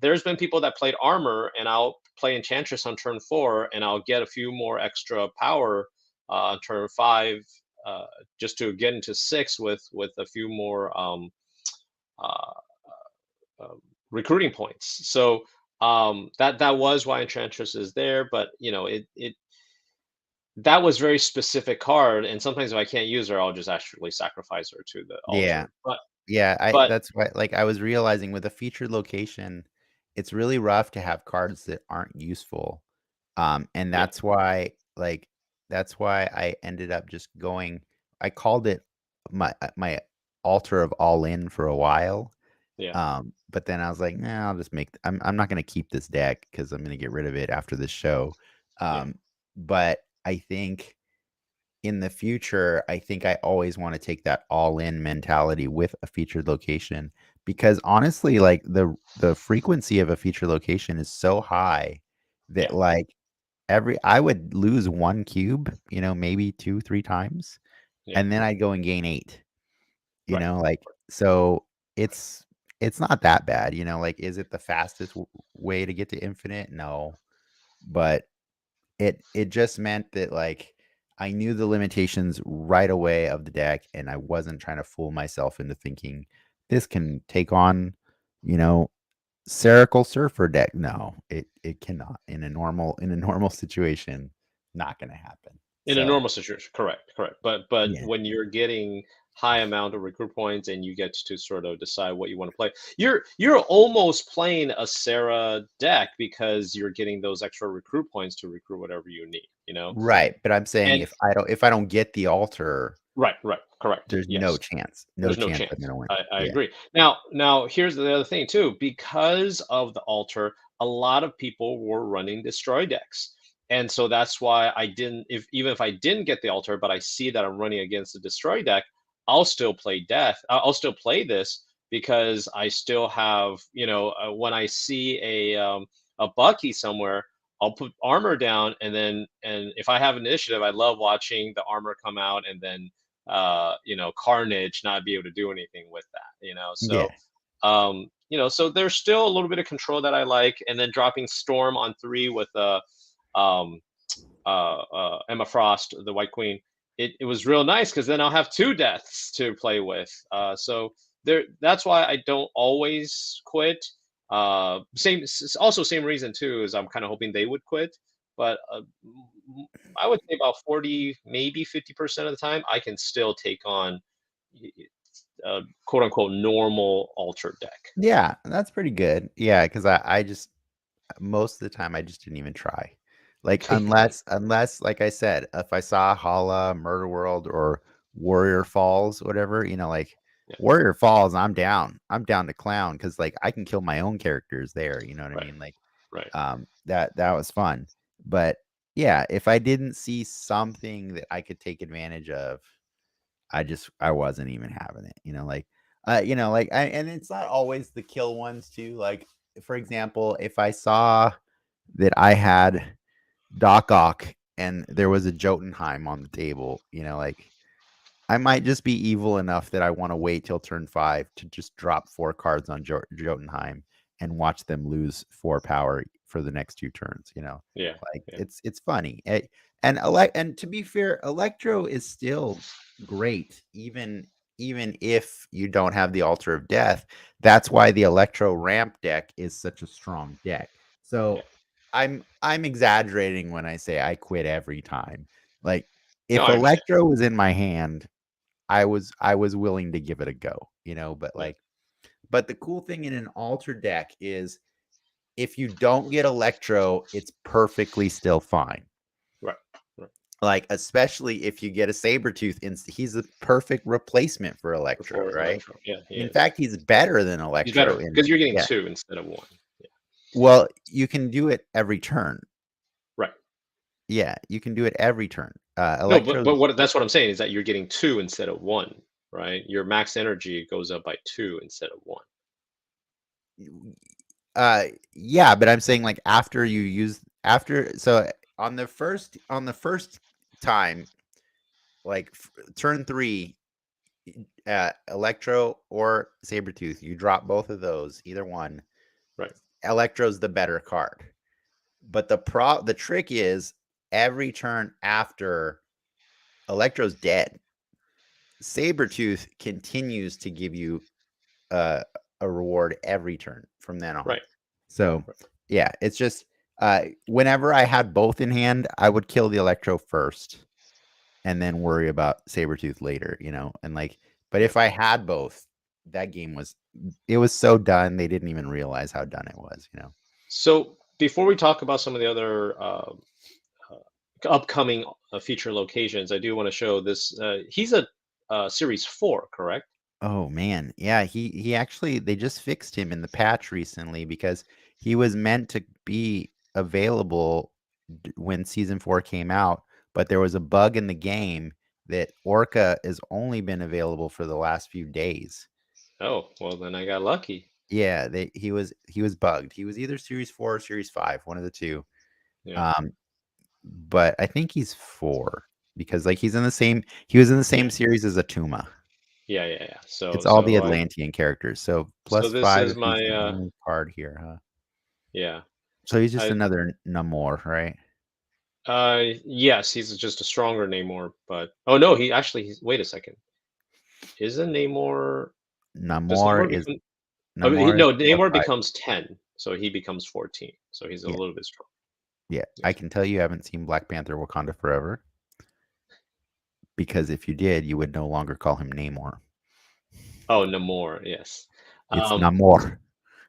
there's been people that played armor, and I'll play Enchantress on turn 4, and I'll get a few more extra power on turn 5, uh, just to get into 6 with a few more uh, uh, recruiting points. So that was why Enchantress is there, but it that was very specific card, and sometimes if I can't use her, I'll just actually sacrifice her to the Yeah. altar. But Yeah, I but that's why like, I was realizing with a featured location, it's really rough to have cards that aren't useful, and yeah, that's why I ended up just going I called it my altar of all in for a while, yeah, but then I was like, "Nah, I'll just make I'm not gonna keep this deck because 'cause I'm gonna get rid of it after this show." yeah, But I think in the future, I think I always wanna take that all-in mentality with a featured location because honestly, like, the frequency of a featured location is so high that, yeah, like, every I would lose 1 cube, maybe 2, 3 times, yeah. and then I'd go and gain 8, Right. so it's not that bad, like, is it the fastest w way to get to infinite? No, but it just meant that, like, I knew the limitations right away of the deck, and I wasn't trying to fool myself into thinking, "This can take on, you know, Spherical Surfer deck." No, it cannot. In a normal situation, not gonna happen. In a So, normal situation, correct, correct. But yeah. when you're getting high amount of recruit points, and you get to sort of decide what you want to play. You're almost playing a Sarah deck because you're getting those extra recruit points to recruit whatever you need, you know? Right, but I'm saying And if I don't get the altar, right, correct. there's no Yes. chance. No There's no chance I'm chance. gonna win. I Yeah. agree. Now here's the other thing too. Because of the altar, a lot of people were running destroy decks. And so that's why I didn't, if even if I didn't get the altar, but I see that I'm running against the destroy deck, I'll still play death. I'll still play this because I still have, when I see a Bucky somewhere, I'll put armor down, and if I have initiative, I love watching the armor come out, and then Carnage not be able to do anything with that, Yeah. so there's still a little bit of control that I like, and then dropping Storm on 3 with um Emma Frost, the White Queen. It was real nice because then I'll have 2 deaths to play with. So that's why I don't always quit. Also same reason too is I'm kind of hoping they would quit, but I would say about 40, maybe 50% of the time, I can still take on quote unquote normal altar deck. Yeah, that's pretty good. Yeah, because I just most of the time I just didn't even try. Like unless like I said, if I saw Hala, Murder World, or Warrior Falls, whatever, like Yeah, Warrior Falls, I'm down. I'm down to clown because like I can kill my own characters there. You know what I right, mean? Like right. that was fun. But yeah, if I didn't see something that I could take advantage of, I wasn't even having it. And it's not always the kill ones too. Like for example, if I saw that I had Doc Ock and there was a Jotunheim on the table, like I might just be evil enough that I want to wait till turn 5 to just drop 4 cards on Jotunheim and watch them lose 4 power for the next 2 turns. Yeah, Like yeah, it's funny. And to be fair, Electro is still great, even if you don't have the Altar of Death. That's why the Electro ramp deck is such a strong deck. yeah. So I'm exaggerating when I say I quit every time. Like No, if I understand. Electro was in my hand, I was willing to give it a go, but Yeah, but the cool thing in an altar deck is if you don't get Electro, it's perfectly still fine. right, right. Like especially if you get a Sabretooth, he's a perfect replacement for Electro, Before right? Electro. Yeah, he In is. fact, he's better than He's Electro better in because you're getting yeah. 2 instead of 1. Yeah, Well, you can do it every turn. right. Yeah, you can do it every turn. No, but Electro's that's what I'm saying is that you're getting 2 instead of 1, right? Your max energy goes up by 2 instead of 1. yeah, but I'm saying like after you use after so on the first time, like turn 3, Electro or Sabretooth, you drop both of those, either one. Right, Electro's the better card. But the trick is every turn after Electro's dead, Sabretooth continues to give you uh, a reward every turn from then on. right, So right. yeah, it's just whenever I had both in hand, I would kill the Electro first and then worry about Sabretooth later, and like, but Yeah. if I had both, that game was so done, they didn't even realize how done it was. So before we talk about some of the other upcoming feature locations, I do want to show this. He's a Series 4, correct? Oh man, yeah, he actually they just fixed him in the patch recently because he was meant to be available when season 4 came out, but there was a bug in the game that Orca has only been available for the last few days. Oh, well, then I got lucky. Yeah, he was bugged. He was either Series 4 or Series 5, one of the two. Yeah, Um, but I think he's 4 because like he was in the yeah, same series as Atuma. yeah. It's all the So Atlantean characters. So so plus this 5 is if he's my the only card here, huh? yeah. So he's just I another Namor, right? Yes, he's just a stronger Namor, but oh no, wait a second. Isn't Namor does Namor Namor is become Namor is no, plus Namor 5. becomes 10, so he becomes 14. So he's a Yeah, little bit strong. yeah. I Yes. can tell you haven't seen Black Panther: Wakanda Forever. because if you did, you would no longer call him Namor. Oh, no more. Yes. It's Um, Namor.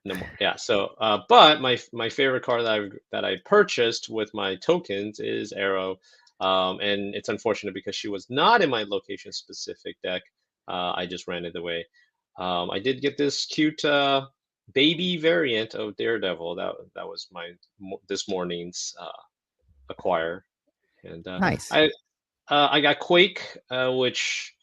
no more. Yeah. So, but my favorite card that I purchased with my tokens is Arrow, and it's unfortunate because she was not in my location specific deck. I just ran it away. I did get this cute baby variant of Daredevil. That was this morning's acquire, and Nice. I got Quake, which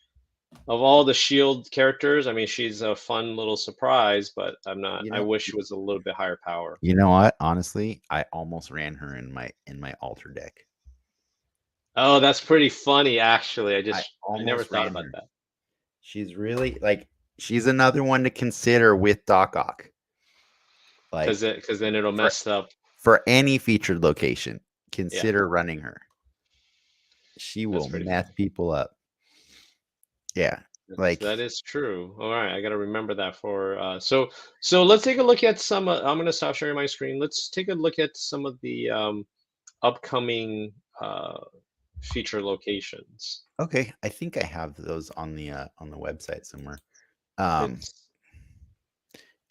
of all the Shield characters, I mean, she's a fun little surprise, but I'm not. You I know, wish she was a little bit higher power. you know what? Honestly, I almost ran her in my altar deck. Oh, that's pretty funny, actually. I I never almost thought ran about her. that She's really like she's another one to consider with Doc Ock. Like because then it'll for mess up. for any featured location, Yeah, consider running her. She that's will pretty mess funny. people up. Yeah. Like That is true. All right, I got to remember that for so let's take a look at some I'm going to stop sharing my screen. Let's take a look at some of the upcoming feature locations. okay, I think I have those on the website somewhere. Um It's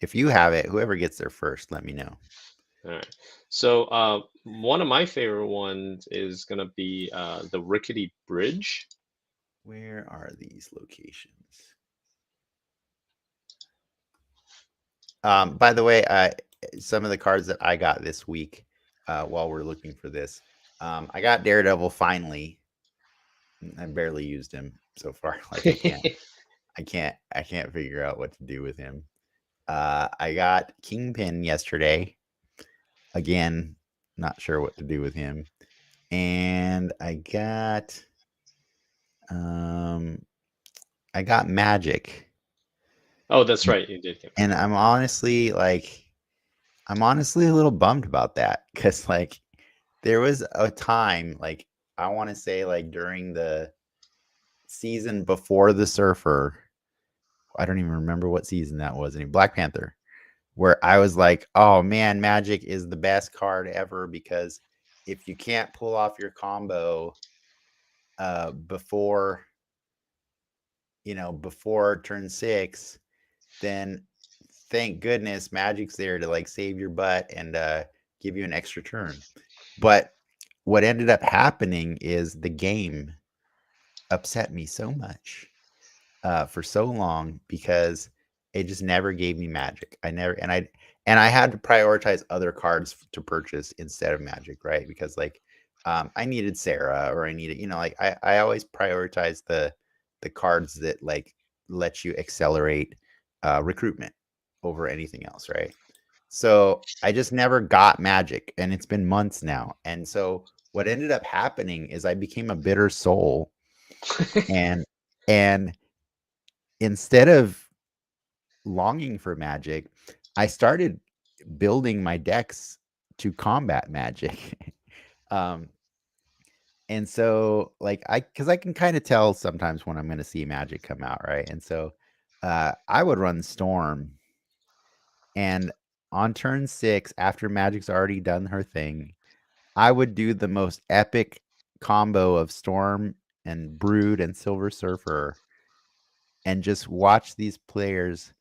if you have it, whoever gets there first, let me know. all right. So one of my favorite ones is going to be the Rickety Bridge. Where are these locations? By the way, some of the cards that I got this week, while we're looking for this, I got Daredevil finally. I barely used him so far. Like I can't figure out what to do with him. I got Kingpin yesterday. Again, not sure what to do with him. And um, I got Magic, Oh, that's right. You did get and I'm honestly a little bummed about that because like there was a time like I want to say like during the season before the Surfer, I don't even remember what season that was. Any Black Panther, where I was like, oh man, Magic is the best card ever because if you can't pull off your combo before before turn 6, then thank goodness Magic's there to like save your butt and give you an extra turn. But what ended up happening is the game upset me so much for so long because it just never gave me Magic. I had to prioritize other cards to purchase instead of Magic, right? Because like I needed Sarah or I needed, like I always prioritize the cards that like let you accelerate recruitment over anything else, right? So I just never got Magic, and it's been months now. And so what ended up happening is I became a bitter soul, it. and and instead of longing for Magic, I started building my decks to combat Magic. um, and so like because I can kind of tell sometimes when I'm going to see Magic come out, right? And so I would run Storm, and on turn 6, after Magic's already done her thing, I would do the most epic combo of Storm and Brood and Silver Surfer and just watch these players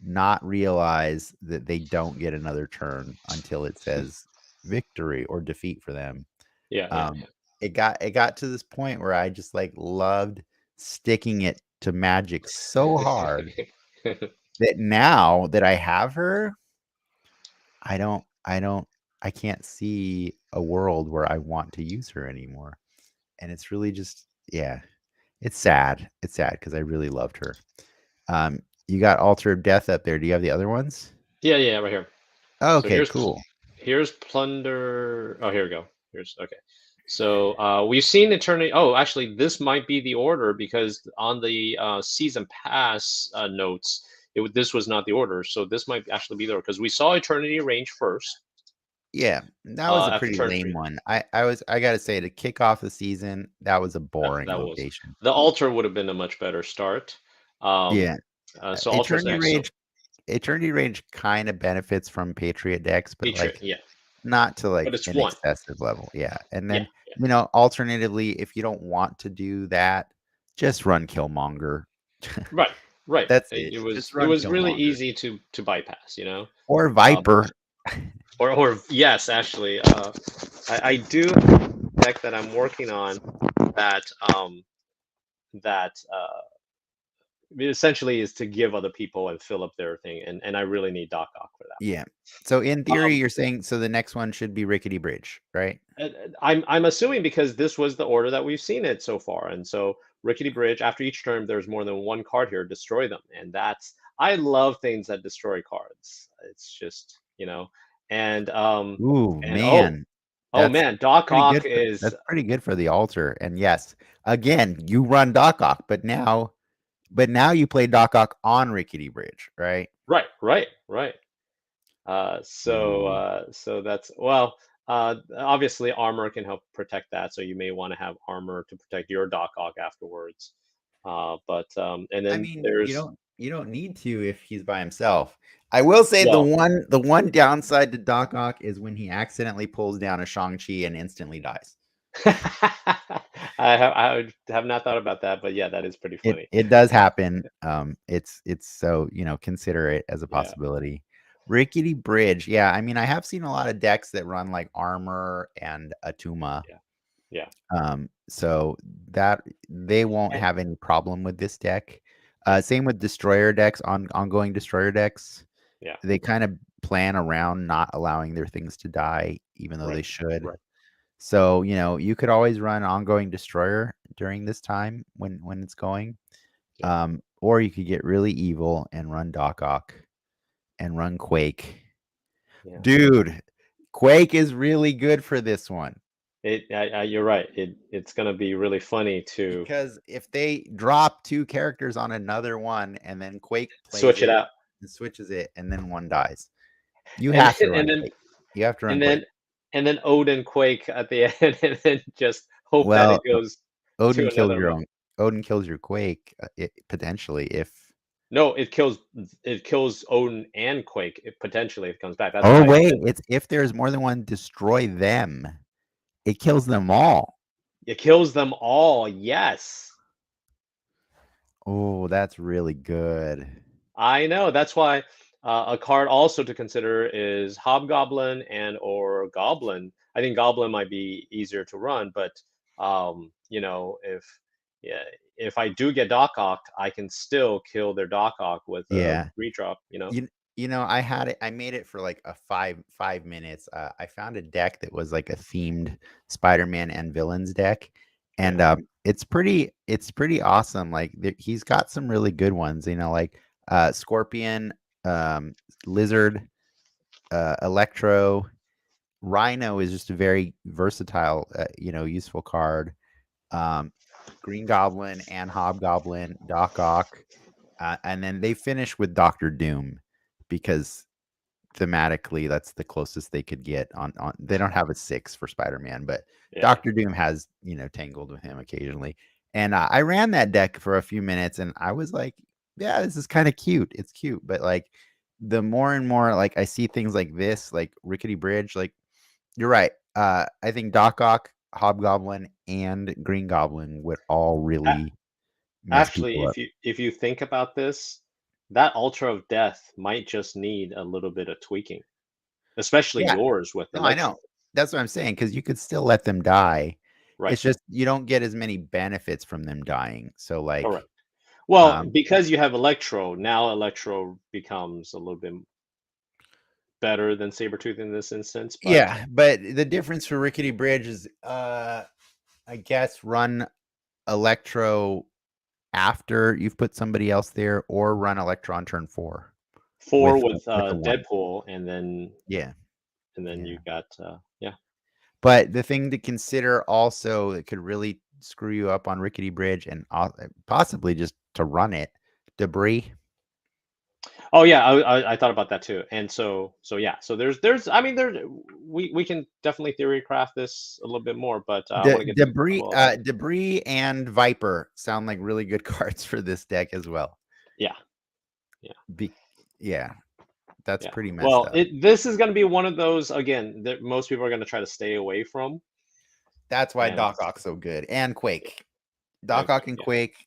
not realize that they don't get another turn until it says victory or defeat for them. Yeah, yeah, Um, it got to this point where I just like loved sticking it to Magic so hard yeah. that now that I have her, I don't I can't see a world where I want to use her anymore. And it's really just yeah, it's sad. It's sad because I really loved her. You got Altar of Death up there. Do you have the other ones? Yeah, yeah, right here. Oh, So okay, cool. here's plunder. Oh, here we go. Here's okay. So we've seen Eternity. Oh, actually, this might be the order because on the season pass notes, this was not the order. So this might actually be the order because we saw Eternity Range first Yeah, that was a after pretty turn lame 3. one. I gotta say to kick off the season, that was a That boring that was location. the altar would have been a much better start. Um, Yeah, so altar's Eternity next. So Rage, Eternity Rage kind of benefits from Patriot decks, but Patriot, like yeah, not to but like it's an one. excessive level. Yeah, and Yeah, then alternatively, if you don't want to do that, just run Killmonger. Right, right. That's It, it. it Just was it run was really Killmonger easy to bypass, or uh, Viper. or yes, actually, I do have a deck that I'm working on that that essentially is to give other people and fill up their thing, and I really need Doc Ock for that Yeah. So in one. theory, you're saying so the next one should be Rickety Bridge, right? I'm assuming because this was the order that we've seen it so far, and so Rickety Bridge. After each turn, there's more than one card here. Destroy them, and that's I love things that destroy cards. It's just and Ooh, and oh man. oh That's man, Doc pretty Ock good is that's pretty good for the altar. And yes, again, you run Doc Ock, but now you play Doc Ock on Rickety Bridge, right? right. Ooh. So that's obviously armor can help protect that, so you may want to have armor to protect your Doc Ock afterwards. But and I then mean, you there's don't you don't need to if he's by himself. I will say the well, one downside to Doc Ock is when he accidentally pulls down a Shang-Chi and instantly dies. I have not thought about that, but yeah, that is pretty It funny. it does happen. It's so, consider it as a Yeah, possibility. Rickety Bridge, yeah, I mean, I have seen a lot of decks that run like Armor and Atuma. yeah, yeah, So that they won't and have any problem with this deck. yeah, Same with Destroyer decks, ongoing Destroyer decks. yeah. They kind of plan around not allowing their things to die, even though Right, they should. right. So, you could always run ongoing Destroyer during this time when it's going. Yeah, Or you could get really evil and run Doc Ock and run Quake. yeah. Dude, Quake is really good for this one You're right. It's gonna be really funny to because if they drop two characters on another one and then Quake plays switch it it out, and switches it and then one dies, you and have to and run then Quake. You have to run and Quake. then and then Odin Quake at the end, and then just hope that it Well, goes to Odin kills another your round. own. Odin kills your Quake, potentially if. No, it kills Odin and Quake potentially if it comes back. That's Oh why I wait, said it's if there's more than one, destroy them. It kills them all. it kills them all. Yes, Oh, that's really good. I know. That's why a card also to consider is Hobgoblin and or Goblin. I think Goblin might be easier to run, but if yeah, if I do get Doc Ock, I can still kill their Doc Ock with a Yeah. redrop. I had it. I made it for like a 5 minutes. I found a deck that was like a themed Spider-Man and villains deck, and Yeah, it's pretty awesome. Like he's got some really good ones. Like Scorpion, Lizard, Electro, Rhino is just a very versatile, useful card. Um, Green Goblin and Hobgoblin, Doc Ock, and then they finish with Doctor Doom because thematically that's the closest they could get on they don't have a 6 for Spider-Man, but yeah. Doctor Doom has, tangled with him occasionally. And I ran that deck for a few minutes and I was like, yeah, this is kind of cute. It's cute, but like the more and more like I see things like this, like Rickety Bridge, like you're right. I think Doc Ock, Hobgoblin, and Green Goblin would all A- really mess Actually, people up. if you think about this, that Ultra of Death might just need a little bit of tweaking, especially Yeah. yours with No, I Electro. know. That's what I'm saying, because you could still let them die. Right. It's just you don't get as many benefits from them dying. So, Correct. like, Well, um, because you have Electro, now Electro becomes a little bit better than Sabretooth in this instance, but yeah, but the difference for Rickety Bridge is, I guess, run Electro after you've put somebody else there, or run Electro on turn 4 four with with a 1. Deadpool, and then Yeah, you yeah. got yeah. But the thing to consider also that could really screw you up on Rickety Bridge and possibly just to run it, debris. Oh yeah, I thought about that too, and so yeah, so there's I mean there we can definitely theory craft this a little bit more, but I want to get to a Debris, couple other debris, and Viper sound like really good cards for this deck as well. yeah yeah Be, yeah, that's yeah. pretty messed Well, up. this is going to be one of those again that most people are going to try to stay away from, That's why and Doc Ock's so good, and yeah, Quake. and Doc Ock Quake, and yeah. Quake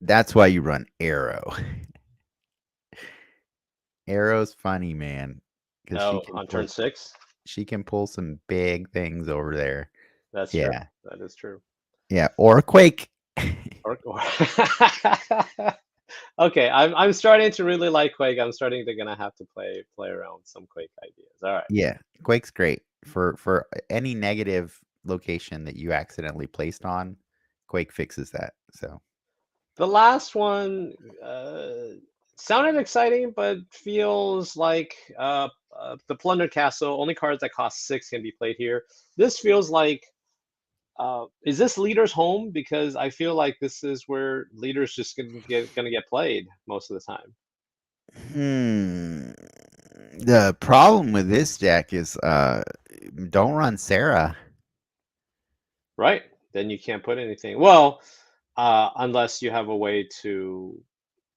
That's why you run Arrow. Arrow's funny, man, because Oh, on turn 6? she can pull some big things over there. That's true. Yeah, That is true. yeah, or Quake. Or okay, I'm starting to really like Quake. I'm starting to gonna have to play around with some Quake ideas. All right. Yeah, Quake's great for any negative location that you accidentally placed on. Quake fixes that. So The last one sounded exciting, but feels like the Plunder Castle. Only cards that cost 6 can be played here. This feels like is this Leader's home? Because I feel like this is where Leader's just gonna get played most of the time. Hmm. The problem with this deck is don't run Sarah. Right? Then you can't put anything. Well, unless you have a way to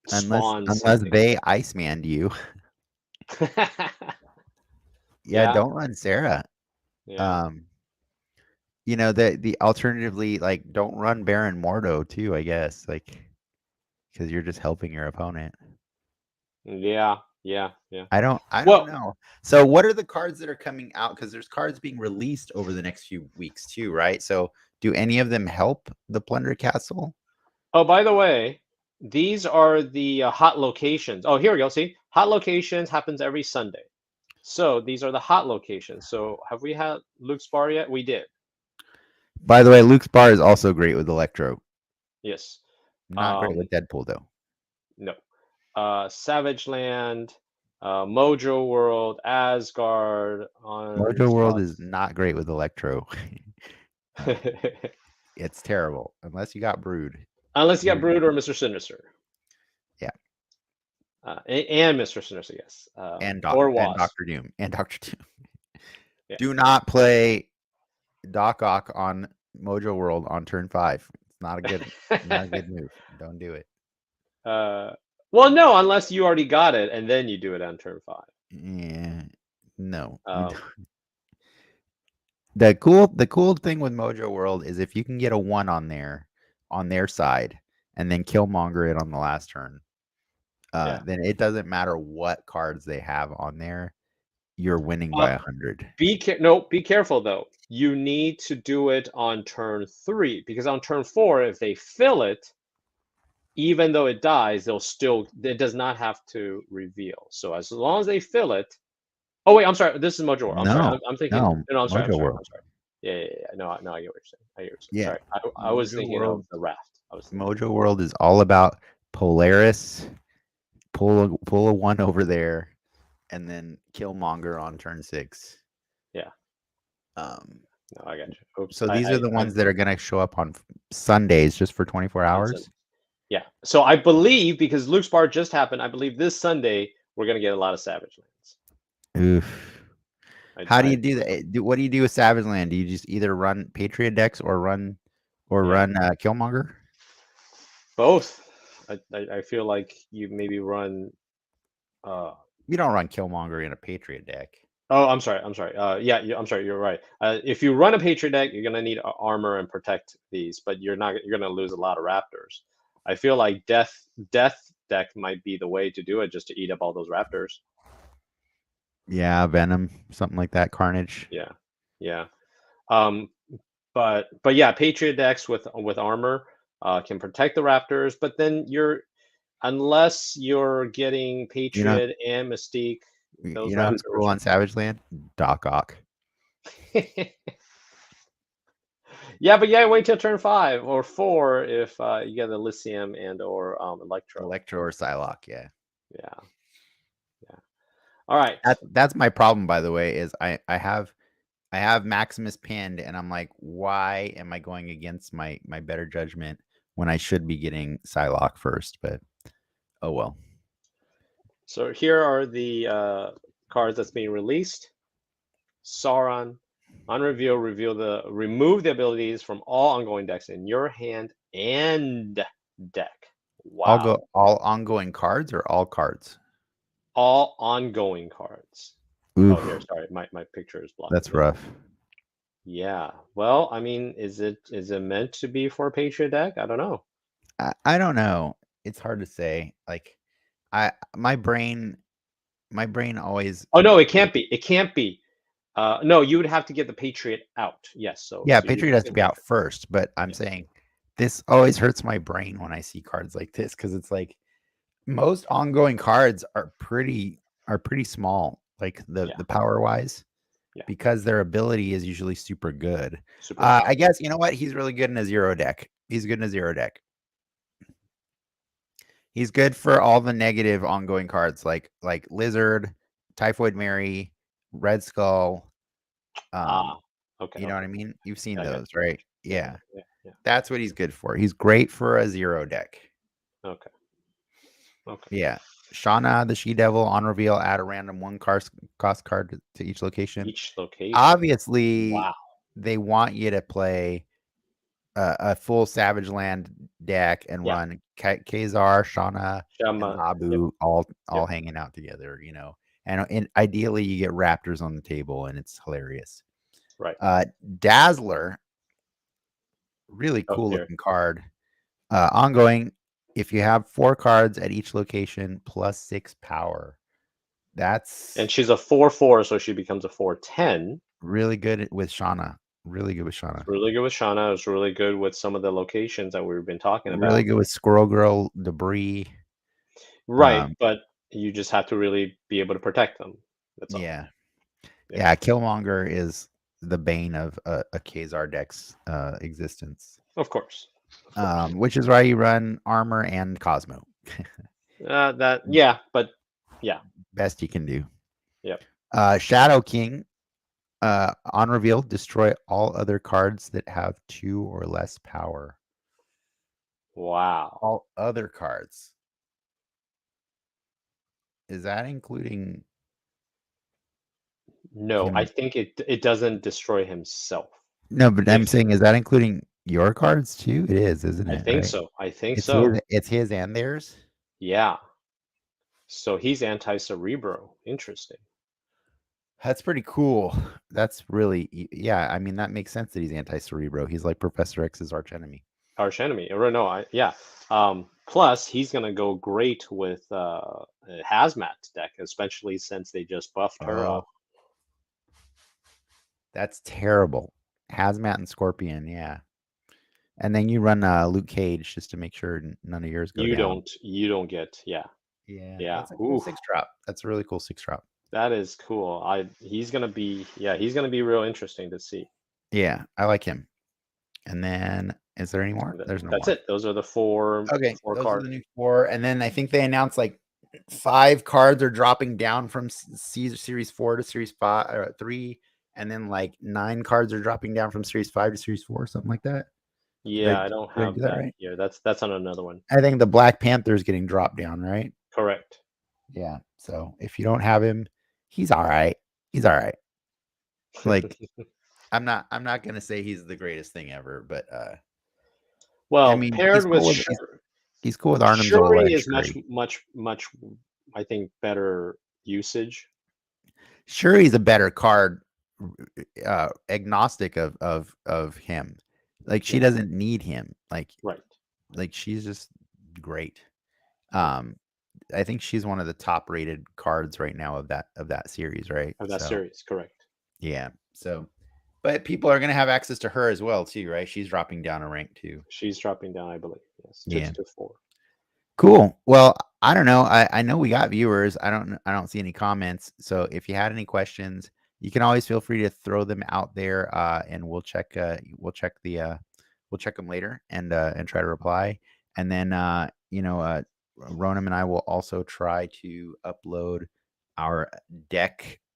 spawn Unless something. they Iceman you. Yeah, Yeah, don't run Sarah. yeah. Um the alternatively, like, don't run Baron Mordo too, I guess, like, because you're just helping your opponent. Yeah, yeah, yeah. I don't Well, know. So what are the cards that are coming out? Because there's cards being released over the next few weeks too, right? So do any of them help the Plunder Castle? oh, by the way, these are the hot locations. Oh, here we go. See, hot locations happens every Sunday. So these are the hot locations. So have we had Luke's Bar yet? We did. By the way, Luke's Bar is also great with Electro. Yes. Not great Um, with Deadpool though. no. Savage Land, Mojo World, Asgard, on Mojo World is spots. not great with Electro. uh, it's terrible unless you got Brood. Unless you got Brood, Brood or Mr. Sinister. yeah, And Mr. Sinister, yes. Or and Wasp. Doctor Doom and Doctor Doom. Yeah. Do not play Doc Ock on Mojo World on turn 5. It's not a good move. Don't do it. uh, well, no, unless you already got it and then you do it on turn 5. Yeah, no. Um, The cool thing with Mojo World is if you can get a 1 on their side and then Killmonger it on the last turn, yeah. then it doesn't matter what cards they have on there. You're winning by Uh, 100. be careful though. You need to do it on turn 3 because on turn 4, if they fill it, even though it dies, it does not have to reveal. So as long as they fill it. Oh wait, I'm sorry. This is Mojo World. I'm sorry. No, I'm thinking. no, No, I'm sorry. I'm Mojo sorry. World. I'm sorry. Yeah, yeah, yeah. No, no, I get what you're saying. I get what you're saying. Yeah, Sorry. I was Mojo thinking of World. the raft. I was thinking. Mojo World is all about Polaris. Pull a 1 over there, and then Killmonger on turn 6. Yeah. Um, No, I got you. Oops. so these are the ones that are gonna show up on Sundays just for 24 On Sunday. hours. Yeah. So I believe because Luke's Bar just happened, I believe this Sunday we're gonna get a lot of Savage Lands. Oof. I, How do I you do that? What do you do with Savage Land? Do you just either run Patriot decks or run yeah. Killmonger? Both. I feel like you maybe run. Uh, You don't run Killmonger in a Patriot deck. oh, I'm sorry. I'm sorry. I'm sorry. You're right. If you run a Patriot deck, you're gonna need armor and protect these, but you're not. You're gonna lose a lot of Raptors. I feel like Death deck might be the way to do it, just to eat up all those Raptors. Yeah, Venom, something like that. Carnage. Yeah, yeah. Um, but yeah, Patriot decks with armor can protect the Raptors, but then unless you're getting You know, Patriot and Mystique, those you know who's Raptors. cool on Savage Land? Doc Ock. Yeah, but yeah, wait till turn 5 or 4 if you get Elysium and or Electro. Electro or Psylocke, yeah. Yeah, yeah. All right. That's my problem, by the way, is I have Maximus pinned, and I'm like, why am I going against my better judgment when I should be getting Psylocke first? But oh well. So here are the cards that's being released. Sauron, on reveal, remove the abilities from all ongoing decks in your hand and deck. Wow. All ongoing cards or all cards? All ongoing cards. Oh, here, Oof, sorry, my picture is blocking that's it. rough. Yeah. Well, I mean, is it meant to be for a Patriot deck? I don't know. I don't know. It's hard to say. Like my brain always Oh no, it can't be. It can't be. No, you would have to get the Patriot out. Yes, yeah, so you Patriot has just to get be out Patriot. first, but I'm Yeah, saying this always hurts my brain when I see cards like this because it's like most ongoing cards are pretty small, like yeah, the power wise, yeah. because their ability is usually super good. Super strong. I guess you know what? He's really good in a zero deck. He's good in a zero deck. He's good for all the negative ongoing cards like Lizard, Typhoid Mary, Red Skull. Ah, Um, okay, you know what okay. I mean? You've seen Yeah, I got those, you. right? Yeah, Yeah. yeah, yeah, That's what he's good for. He's great for a zero deck. yeah. Okay, okay. Yeah. Shauna, the She Devil, on reveal, add a random one cost card to each location. Each location. Obviously, Wow. they want you to play a full Savage Land deck and Yeah. run Kazar, Shauna, and Shama. Yep. Labu all Yep. hanging out together, and ideally you get Raptors on the table, and it's hilarious. Right. Dazzler, really Oh cool dear. looking card. Ongoing, if you have 4 cards at each location plus 6 power, And that's she's a 4/4, so she becomes a 4/10. really good with Shauna. Really good with It's Shauna. really good with Shauna. It's really good with some of the locations that we've been talking Really about. good with Squirrel Girl, Debris. Right, Um, but you just have to really be able to protect them. That's all. yeah. Yeah. Yeah, Killmonger is the bane of a Khazar deck's existence, Of course. Of course. which is why you run armor and Cosmo. Yeah, but yeah. Best you can do. Yep. Shadow King, on reveal, destroy all other cards that have 2 or less power. Wow. All other cards. Is that including No, I him? think it doesn't destroy himself. No, but I'm If saying, is that including your cards too? It is, isn't I it? think Right? so. I think It's so. his and theirs. Yeah. So he's anti-cerebro. Interesting. That's pretty cool. That's really, yeah. I mean, that makes sense that he's anti-cerebro. He's like Professor X's archenemy. Arch enemy. Or no, yeah. Plus he's gonna go great with a hazmat deck, especially since they just buffed her Oh, up. that's terrible. Hazmat and Scorpion, yeah. And then you run Luke Cage just to make sure none of yours go down. You don't get, yeah. Yeah, Yeah. that's a cool Ooh, 6 drop. That's a really cool 6 drop. that is cool. He's gonna be, yeah, he's gonna be real interesting to see. Yeah, I like him. And then, is there any more? And There's no that's more. it. Those are the four Okay, four those are cards. the new 4. And then I think they announced like 5 cards are dropping down from Series 4 to Series 5 or 3, and then like 9 cards are dropping down from Series 5 to Series 4, something like that. Yeah, I don't Did I have do that that right? here. That's on another one. I think the Black Panther is getting dropped down, right? Correct. Yeah. So if you don't have him, he's all right. He's all right. Like I'm not gonna say he's the greatest thing ever, but I Well, mean paired with he's cool with Arnim Zola Shuri and is much, Shuri. much, much, I think, better usage. Shuri's a better card, agnostic of him. Like she Yeah, doesn't need him. right. Like she's just great. Yeah, Um, I think she's one of the top rated cards right now of that series, right? of that So series, correct. yeah. So, but people are gonna have access to her as well too, right? She's dropping down a rank too. She's dropping down, I believe. Yes, Yeah. to 4. Cool. Well, I don't know. I know we got viewers. I don't see any comments. So if you had any questions, you can always feel free to throw them out there, and we'll check them later and try to reply. And then Ronam and I will also try to upload our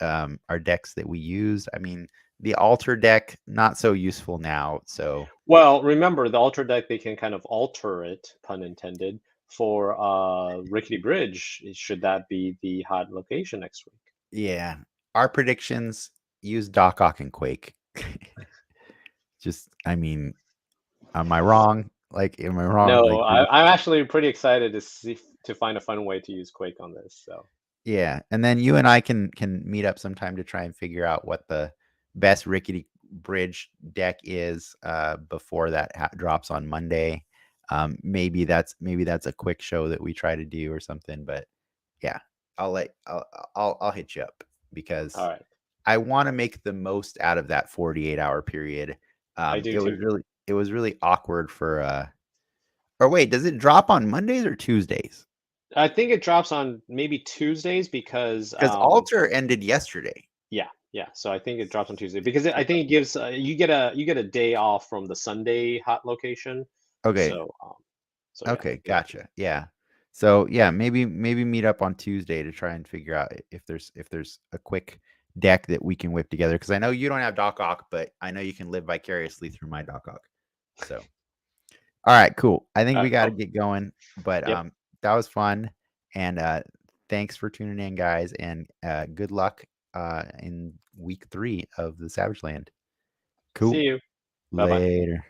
our decks that we use. I mean, the altar deck not so useful now. So Well, remember the alter deck, they can kind of alter it, pun intended, for Rickety Bridge. Should that be the hot location next week? yeah, our predictions use Doc Ock and Quake. Just, I mean, am I wrong? Like, am I wrong? No, Like, I'm actually pretty excited to find a fun way to use Quake on this. So yeah. And then you and I can meet up sometime to try and figure out what the best Rickety Bridge deck is before that drops on Monday. Maybe that's a quick show that we try to do or something. But yeah, I'll hit you up All because right. I want to make the most out of that 48-hour period. I do too. It was really awkward for or wait, does it drop on Mondays or Tuesdays? I think it drops on maybe Tuesdays because Because Alter ended yesterday. yeah, yeah. So I think it drops on Tuesday because I So, think it gives you get a day off from the Sunday hot location. okay. So so yeah, Okay, yeah. gotcha. Yeah. So yeah, maybe meet up on Tuesday to try and figure out if there's a quick deck that we can whip together. Because I know you don't have Doc Ock, but I know you can live vicariously through my Doc Ock. So all right, cool. I think we got to Cool. get going, but Yep. that was fun, and thanks for tuning in, guys, and good luck in week 3 of the Savage Land. See Cool. you. Bye bye. Later.